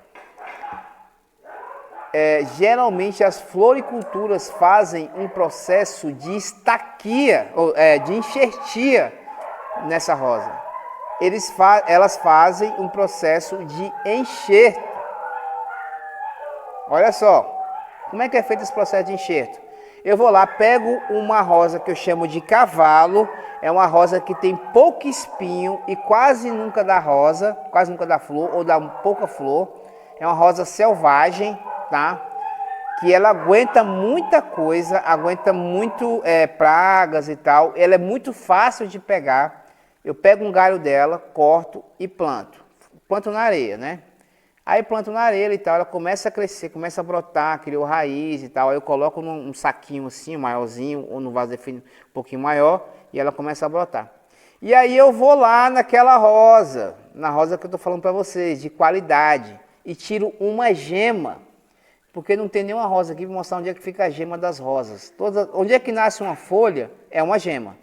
Geralmente as floriculturas fazem um processo de estaquia, de enxertia nessa rosa. Elas fazem um processo de enxerto. Olha só, como é que é feito esse processo de enxerto? Eu vou lá, pego uma rosa que eu chamo de cavalo, é uma rosa que tem pouco espinho e quase nunca dá rosa, quase nunca dá flor ou dá pouca flor. É uma rosa selvagem, tá? Que ela aguenta muita coisa, aguenta muito pragas e tal. Ela é muito fácil de pegar. Eu pego um galho dela, corto e planto. Planto na areia, né? Aí planto na areia e tal, ela começa a crescer, começa a brotar, criou raiz e tal. Aí eu coloco num saquinho assim, maiorzinho, ou no vaso definido um pouquinho maior, e ela começa a brotar. E aí eu vou lá naquela rosa, na rosa que eu tô falando para vocês, de qualidade, e tiro uma gema. Porque não tem nenhuma rosa aqui, vou mostrar onde é que fica a gema das rosas. Onde é que nasce uma folha, é uma gema.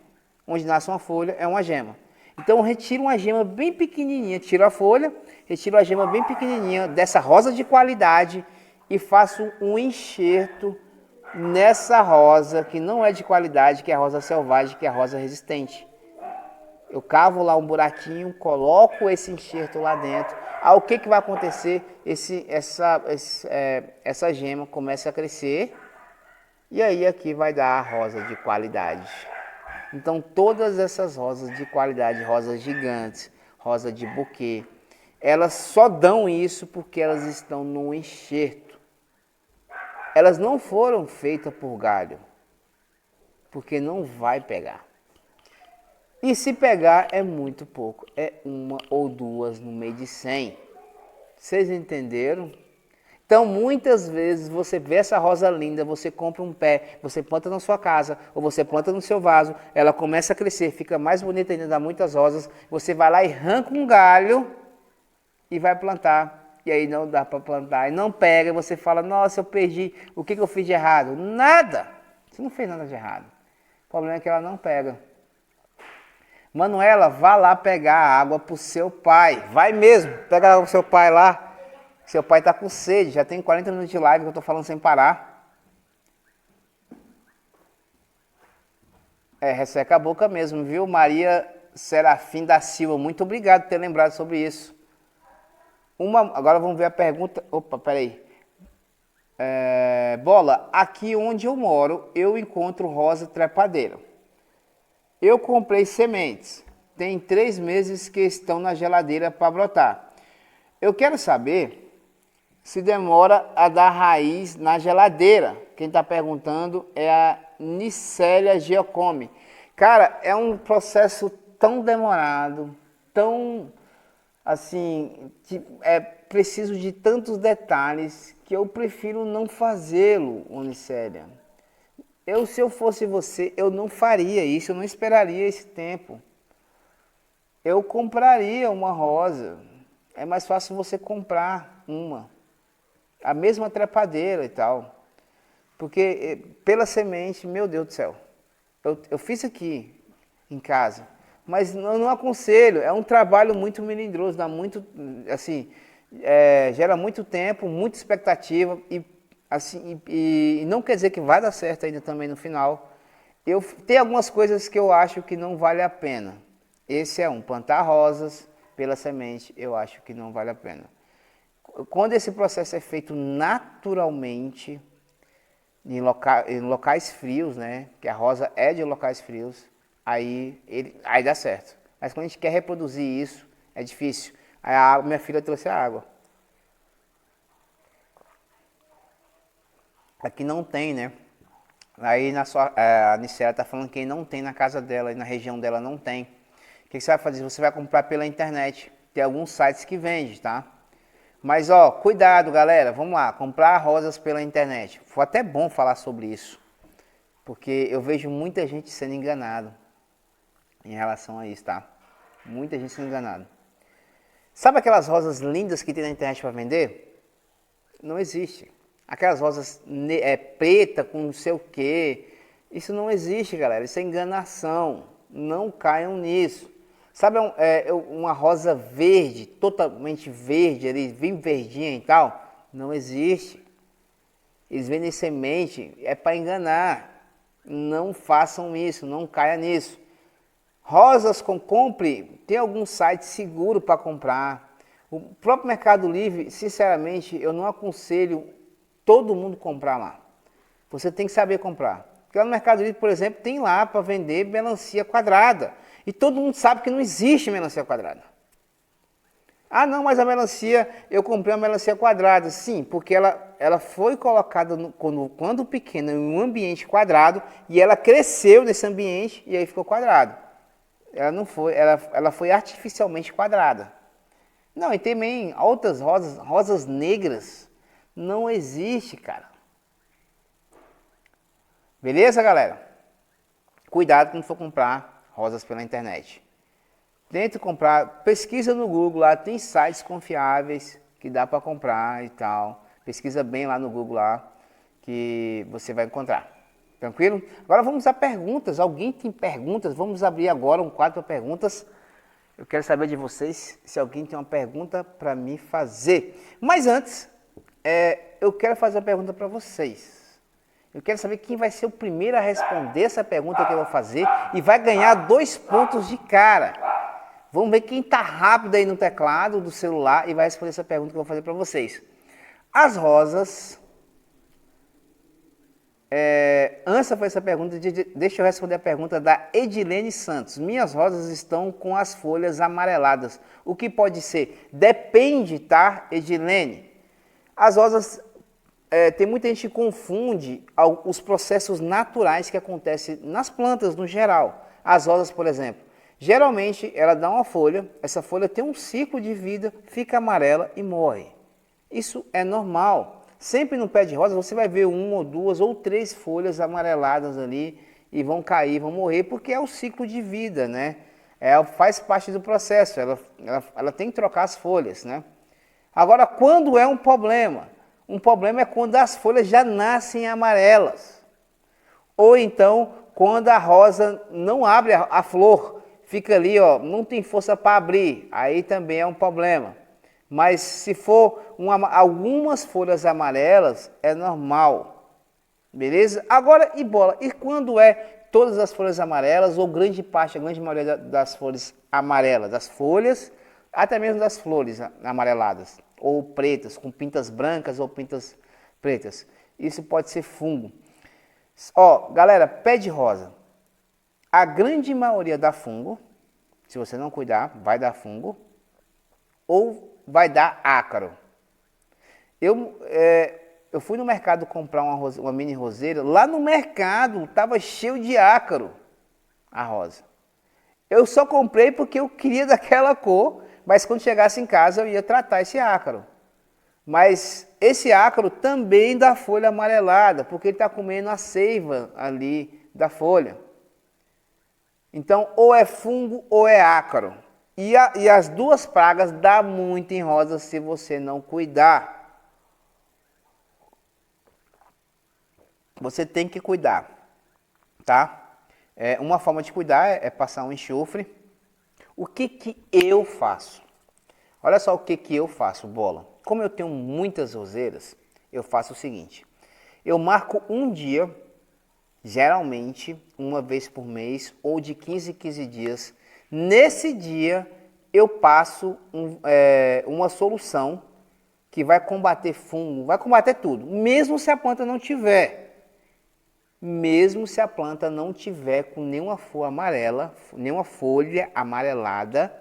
Onde nasce uma folha, é uma gema. Então eu retiro uma gema bem pequenininha, tiro a folha, retiro a gema bem pequenininha dessa rosa de qualidade e faço um enxerto nessa rosa que não é de qualidade, que é a rosa selvagem, que é a rosa resistente. Eu cavo lá um buraquinho, coloco esse enxerto lá dentro. O que vai acontecer? Essa gema começa a crescer e aí aqui vai dar a rosa de qualidade. Então todas essas rosas de qualidade, rosas gigantes, rosa de buquê, elas só dão isso porque elas estão no enxerto. Elas não foram feitas por galho, porque não vai pegar. E se pegar é muito pouco, é uma ou duas no meio de 100. Vocês entenderam? Então, muitas vezes você vê essa rosa linda, você compra um pé, você planta na sua casa, ou você planta no seu vaso, ela começa a crescer, fica mais bonita ainda, dá muitas rosas, você vai lá e arranca um galho e vai plantar. E aí não dá para plantar, e não pega, você fala, nossa, eu perdi, o que eu fiz de errado? Nada! Você não fez nada de errado. O problema é que ela não pega. Manuela, vá lá pegar a água pro seu pai. Vai mesmo, pega a água pro seu pai lá. Seu pai tá com sede, já tem 40 minutos de live que eu tô falando sem parar. Resseca a boca mesmo, viu? Maria Serafim da Silva, muito obrigado por ter lembrado sobre isso. Agora vamos ver a pergunta. Opa, peraí. Bola, aqui onde eu moro, eu encontro rosa trepadeira. Eu comprei sementes. Tem 3 meses que estão na geladeira para brotar. Eu quero saber se demora a dar raiz na geladeira. Quem está perguntando é a Nicélia Giacomi. Cara, é um processo tão demorado, tão assim, é preciso de tantos detalhes que eu prefiro não fazê-lo, Nicélia. Se eu fosse você, eu não faria isso, eu não esperaria esse tempo. Eu compraria uma rosa. É mais fácil você comprar uma. A mesma trepadeira e tal. Porque pela semente, meu Deus do céu. Eu fiz aqui em casa. Mas eu não aconselho. É um trabalho muito melindroso. Dá muito, assim, gera muito tempo, muita expectativa. E não quer dizer que vai dar certo ainda também no final. Tem algumas coisas que eu acho que não vale a pena. Esse é plantar rosas pela semente, eu acho que não vale a pena. Quando esse processo é feito naturalmente, em locais frios, né? Que a rosa é de locais frios, aí dá certo. Mas quando a gente quer reproduzir isso, é difícil. Aí minha filha trouxe a água. Aqui não tem, né? Aí a Nicélia está falando que não tem na casa dela, e na região dela não tem. O que você vai fazer? Você vai comprar pela internet. Tem alguns sites que vendem, tá? Mas, cuidado, galera. Vamos lá, comprar rosas pela internet. Foi até bom falar sobre isso. Porque eu vejo muita gente sendo enganado em relação a isso, tá? Muita gente sendo enganada. Sabe aquelas rosas lindas que tem na internet para vender? Não existe. Aquelas rosas preta com não sei o quê. Isso não existe, galera. Isso é enganação. Não caiam nisso. Sabe uma rosa verde, totalmente verde, ali, bem verdinha e tal? Não existe. Eles vendem semente, é para enganar. Não façam isso, não caia nisso. Rosas compre, tem algum site seguro para comprar. O próprio Mercado Livre, sinceramente, eu não aconselho todo mundo comprar lá. Você tem que saber comprar. Porque lá no Mercado Livre, por exemplo, tem lá para vender melancia quadrada. E todo mundo sabe que não existe melancia quadrada. Ah, não, mas a melancia, eu comprei uma melancia quadrada. Sim, porque ela foi colocada quando pequena em um ambiente quadrado e ela cresceu nesse ambiente e aí ficou quadrado. Ela não foi, ela foi artificialmente quadrada. Não, e também outras rosas negras, não existe, cara. Beleza, galera? Cuidado quando for comprar rosas pela internet. Tente comprar, pesquisa no Google, lá tem sites confiáveis que dá para comprar e tal. Pesquisa bem lá no Google lá que você vai encontrar. Tranquilo? Agora vamos a perguntas. Alguém tem perguntas? Vamos abrir agora um quadro para perguntas. Eu quero saber de vocês se alguém tem uma pergunta para me fazer. Mas antes, eu quero fazer uma pergunta para vocês. Eu quero saber quem vai ser o primeiro a responder essa pergunta que eu vou fazer e vai ganhar 2 pontos de cara. Vamos ver quem está rápido aí no teclado do celular e vai responder essa pergunta que eu vou fazer para vocês. As rosas Ansa fez essa pergunta, deixa eu responder a pergunta da Edilene Santos. Minhas rosas estão com as folhas amareladas. O que pode ser? Depende, tá, Edilene? As rosas, tem muita gente que confunde os processos naturais que acontecem nas plantas no geral. As rosas, por exemplo, geralmente ela dá uma folha, essa folha tem um ciclo de vida, fica amarela e morre. Isso é normal. Sempre no pé de rosa você vai ver uma ou duas ou três folhas amareladas ali e vão cair, vão morrer, porque é o ciclo de vida, né? Faz parte do processo, ela tem que trocar as folhas, né? Agora, quando é um problema? Um problema é quando as folhas já nascem amarelas. Ou então, quando a rosa não abre a flor, fica ali, ó, não tem força para abrir, aí também é um problema. Mas se for algumas folhas amarelas, é normal, beleza? Agora, e bola, e quando é todas as folhas amarelas, ou grande parte, a grande maioria das folhas amarelas, das folhas, até mesmo das flores amareladas, ou pretas, com pintas brancas ou pintas pretas, isso pode ser fungo. Ó, galera, pé de rosa, a grande maioria dá fungo, se você não cuidar, vai dar fungo, ou vai dar ácaro. Eu fui no mercado comprar uma mini roseira, lá no mercado estava cheio de ácaro a rosa. Eu só comprei porque eu queria daquela cor, mas quando chegasse em casa eu ia tratar esse ácaro. Mas esse ácaro também dá folha amarelada, porque ele está comendo a seiva ali da folha. Então, ou é fungo ou é ácaro. E as duas pragas dá muito em rosa se você não cuidar. Você tem que cuidar, tá? Uma forma de cuidar é passar um enxofre. O que eu faço? Olha só o que eu faço, bola. Como eu tenho muitas roseiras, eu faço o seguinte. Eu marco um dia, geralmente uma vez por mês ou de 15 em 15 dias. Nesse dia eu passo uma solução que vai combater fungo, vai combater tudo, mesmo se a planta não tiver. Mesmo se a planta não tiver com nenhuma folha amarela, nenhuma folha amarelada,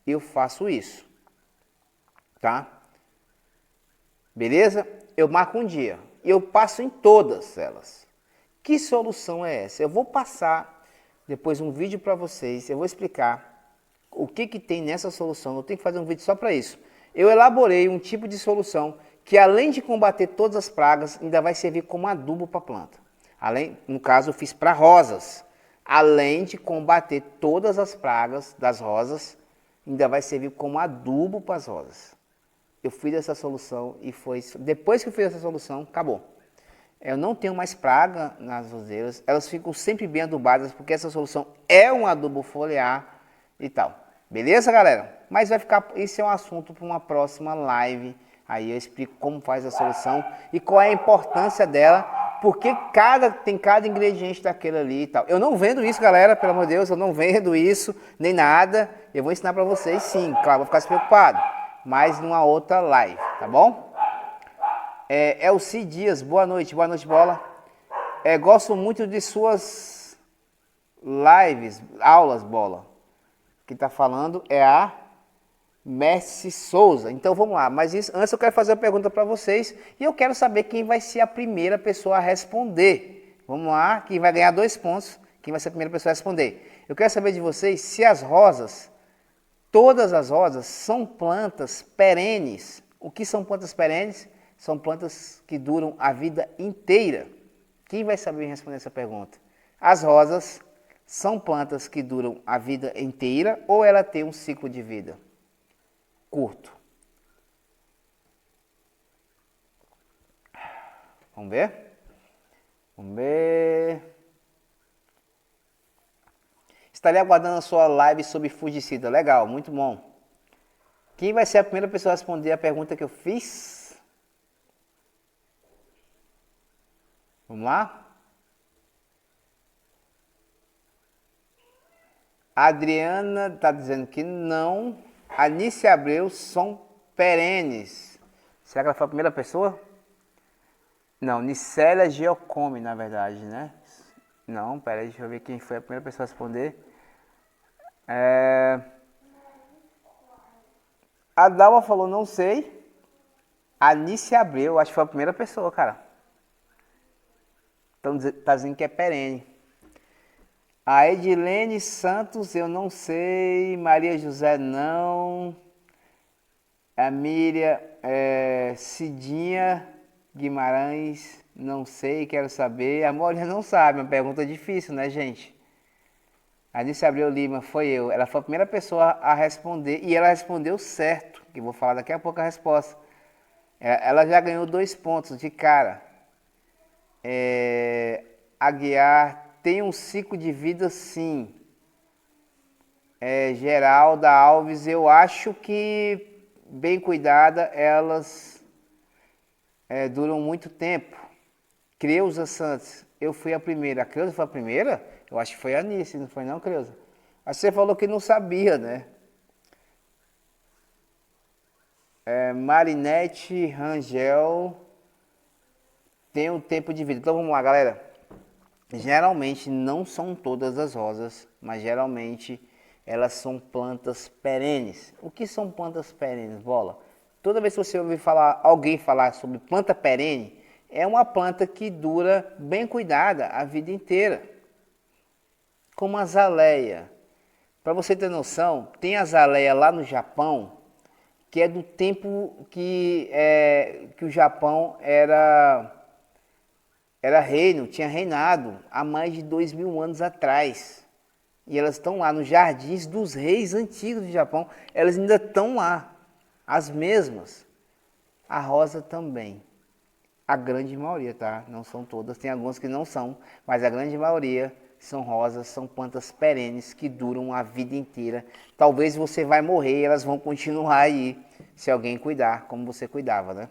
eu faço isso, tá? Beleza? Eu marco um dia e eu passo em todas elas. Que solução é essa? Eu vou passar depois um vídeo para vocês, eu vou explicar o que tem nessa solução. Eu tenho que fazer um vídeo só para isso. Eu elaborei um tipo de solução que, além de combater todas as pragas, ainda vai servir como adubo para a planta. No caso, eu fiz para rosas. Além de combater todas as pragas das rosas, ainda vai servir como adubo para as rosas. Eu fiz essa solução e depois que eu fiz essa solução, acabou. Eu não tenho mais praga nas roseiras, elas ficam sempre bem adubadas, porque essa solução é um adubo foliar e tal. Beleza, galera? Mas esse é um assunto para uma próxima live. Aí eu explico como faz a solução e qual é a importância dela, porque tem cada ingrediente daquele ali e tal. Eu não vendo isso, galera, pelo amor de Deus, eu não vendo isso, nem nada. Eu vou ensinar para vocês sim, claro, vou ficar preocupado, mas numa outra live, tá bom? Elci Dias, boa noite bola. Gosto muito de suas lives, aulas, bola. Quem está falando é a Messi Souza. Então vamos lá, mas antes eu quero fazer uma pergunta para vocês e eu quero saber quem vai ser a primeira pessoa a responder. Vamos lá, quem vai ganhar 2 pontos, quem vai ser a primeira pessoa a responder. Eu quero saber de vocês se as rosas, todas as rosas, são plantas perenes. O que são plantas perenes? São plantas que duram a vida inteira. Quem vai saber responder essa pergunta? As rosas são plantas que duram a vida inteira ou ela tem um ciclo de vida curto? Vamos ver? Vamos ver. Estarei aguardando a sua live sobre fungicida. Legal, muito bom. Quem vai ser a primeira pessoa a responder a pergunta que eu fiz? Vamos lá? A Adriana está dizendo que não. Anice Abreu são perenes. Será que ela foi a primeira pessoa? Não, Nicélia Giacomi, na verdade, né? Não, pera aí, deixa eu ver quem foi a primeira pessoa a responder. A Dalma falou, não sei. A Anice Abreu, acho que foi a primeira pessoa, cara. Então tá dizendo que é perene. A Edilene Santos, eu não sei. Maria José, não. A Miriam, Cidinha Guimarães, não sei, quero saber. A Mônica não sabe, uma pergunta difícil, né, gente? A Anice Abreu Lima, foi eu. Ela foi a primeira pessoa a responder e ela respondeu certo, que eu vou falar daqui a pouco a resposta. Ela já ganhou 2 pontos de cara. Aguiar tem um ciclo de vida, sim. Geralda Alves, eu acho que bem cuidada, elas duram muito tempo. Creuza Santos, eu fui a primeira. A Creuza foi a primeira? Eu acho que foi a Anice, não foi não, Creuza? Mas você falou que não sabia, né? Marinete Rangel tem um tempo de vida. Então vamos lá, galera. Geralmente não são todas as rosas, mas geralmente elas são plantas perenes. O que são plantas perenes, Bola? Toda vez que você ouvir alguém falar sobre planta perene, é uma planta que dura bem cuidada a vida inteira. Como a azaleia. Para você ter noção, tem azaleia lá no Japão, que é do tempo que o Japão era reino, tinha reinado há mais de 2.000 anos atrás. E elas estão lá nos jardins dos reis antigos do Japão. Elas ainda estão lá, as mesmas. A rosa também. A grande maioria, tá? Não são todas, tem algumas que não são, mas a grande maioria são rosas, são plantas perenes que duram a vida inteira. Talvez você vai morrer e elas vão continuar aí, se alguém cuidar, como você cuidava, né?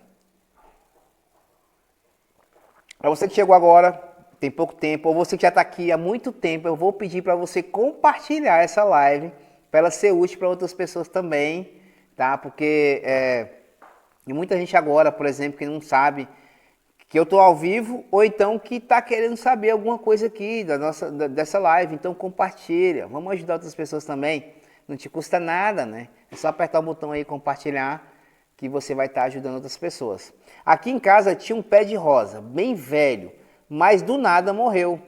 Para você que chegou agora, tem pouco tempo, ou você que já está aqui há muito tempo, eu vou pedir para você compartilhar essa live, para ela ser útil para outras pessoas também, tá? Porque e muita gente agora, por exemplo, que não sabe que eu estou ao vivo, ou então que está querendo saber alguma coisa aqui dessa live, então compartilha, vamos ajudar outras pessoas também, não te custa nada, né? É só apertar o botão aí compartilhar, que você vai estar ajudando outras pessoas. Aqui em casa tinha um pé de rosa, bem velho, mas do nada morreu.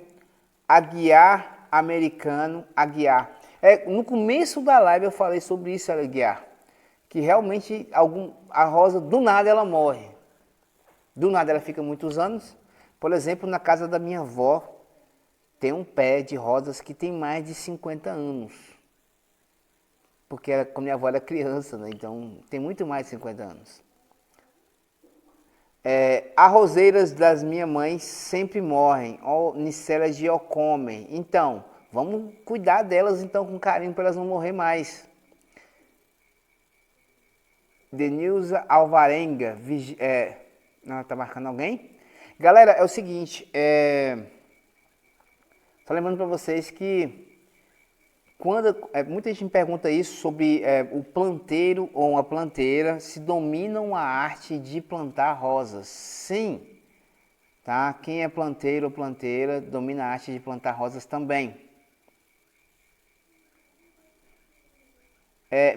Aguiar americano, Aguiar. No começo da live eu falei sobre isso, Aguiar, que realmente a rosa do nada ela morre. Do nada ela fica muitos anos. Por exemplo, na casa da minha avó tem um pé de rosas que tem mais de 50 anos. Porque quando minha avó era criança, né? Então tem muito mais de 50 anos. Arrozeiras das minha mãe sempre morrem. Nicélia Giacomi. Então, vamos cuidar delas então com carinho para elas não morrer mais. Denilza Alvarenga. Não, tá marcando alguém? Galera, é o seguinte. Só lembrando para vocês que quando muita gente me pergunta isso sobre o planteiro ou uma planteira, se dominam a arte de plantar rosas. Sim, tá? Quem é planteiro ou planteira domina a arte de plantar rosas também.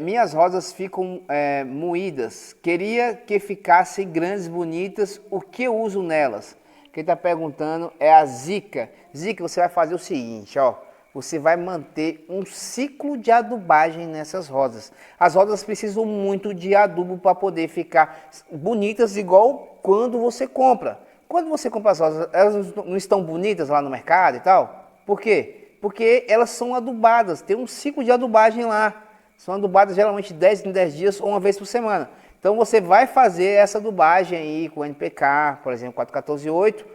Minhas rosas ficam moídas. Queria que ficassem grandes, bonitas. O que eu uso nelas? Quem está perguntando é a Zica. Zica, você vai fazer o seguinte, ó. Você vai manter um ciclo de adubagem nessas rosas. As rosas precisam muito de adubo para poder ficar bonitas, igual quando você compra. Quando você compra as rosas, elas não estão bonitas lá no mercado e tal? Por quê? Porque elas são adubadas, tem um ciclo de adubagem lá. São adubadas geralmente 10 em 10 dias ou uma vez por semana. Então você vai fazer essa adubagem aí com NPK, por exemplo, 414-8,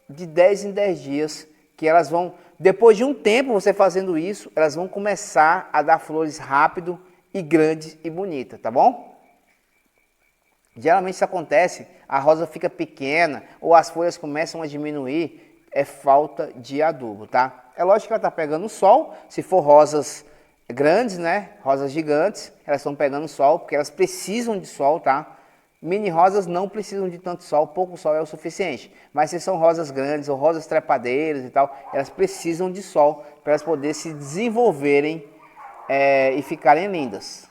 de 10 em 10 dias, que elas vão... Depois de um tempo você fazendo isso, elas vão começar a dar flores rápido e grandes e bonitas, tá bom? Geralmente isso acontece, a rosa fica pequena ou as folhas começam a diminuir, é falta de adubo, tá? É lógico que ela está pegando sol, se for rosas grandes, né? Rosas gigantes, elas estão pegando sol porque elas precisam de sol, tá? Mini rosas não precisam de tanto sol, pouco sol é o suficiente. Mas se são rosas grandes ou rosas trepadeiras e tal, elas precisam de sol para elas poderem se desenvolverem e ficarem lindas.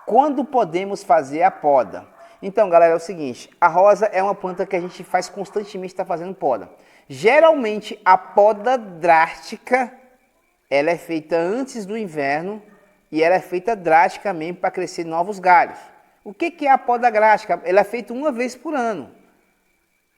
Quando podemos fazer a poda? Então, galera, é o seguinte, a rosa é uma planta que a gente faz constantemente, está fazendo poda. Geralmente, a poda drástica, ela é feita antes do inverno e ela é feita drasticamente para crescer novos galhos. O que é a poda drástica? Ela é feita uma vez por ano,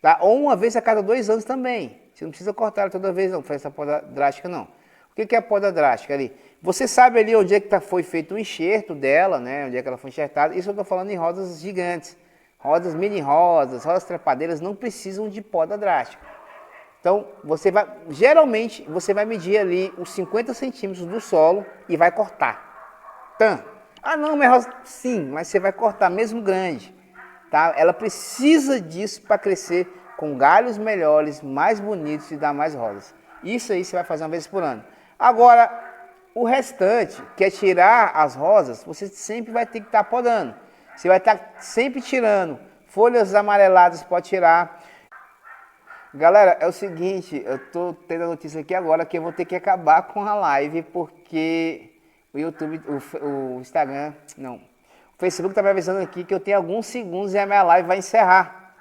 tá? Ou uma vez a cada 2 anos também. Você não precisa cortar toda vez, não, faz essa poda drástica, não. O que é a poda drástica ali? Você sabe ali onde é que foi feito o enxerto dela, né? Onde é que ela foi enxertada. Isso eu estou falando em rosas gigantes. Rosas mini rosas, rosas trepadeiras não precisam de poda drástica. Então, geralmente, você vai medir ali os 50 centímetros do solo e vai cortar. Tá? Ah não, minha rosa... Sim, mas você vai cortar mesmo grande. Tá? Ela precisa disso para crescer com galhos melhores, mais bonitos e dar mais rosas. Isso aí você vai fazer uma vez por ano. Agora, o restante, que é tirar as rosas, você sempre vai ter que estar podando. Você vai estar sempre tirando. Folhas amareladas pode tirar. Galera, é o seguinte, eu tô tendo a notícia aqui agora que eu vou ter que acabar com a live porque o YouTube, o Instagram, não, o Facebook tá me avisando aqui que eu tenho alguns segundos e a minha live vai encerrar.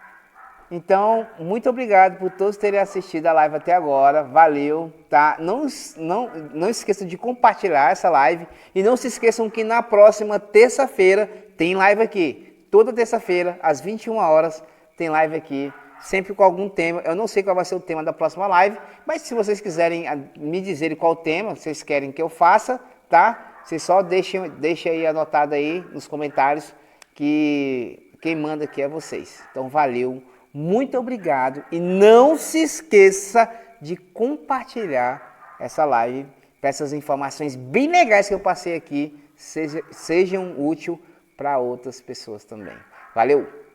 Então, muito obrigado por todos terem assistido a live até agora, valeu, tá? Não esqueçam de compartilhar essa live e não se esqueçam que na próxima terça-feira tem live aqui. Toda terça-feira, às 21 horas, tem live aqui. Sempre com algum tema, eu não sei qual vai ser o tema da próxima live, mas se vocês quiserem me dizerem qual tema vocês querem que eu faça, tá? Vocês só deixem aí anotado aí nos comentários que quem manda aqui é vocês. Então valeu, muito obrigado e não se esqueça de compartilhar essa live para essas informações bem legais que eu passei aqui sejam úteis para outras pessoas também. Valeu!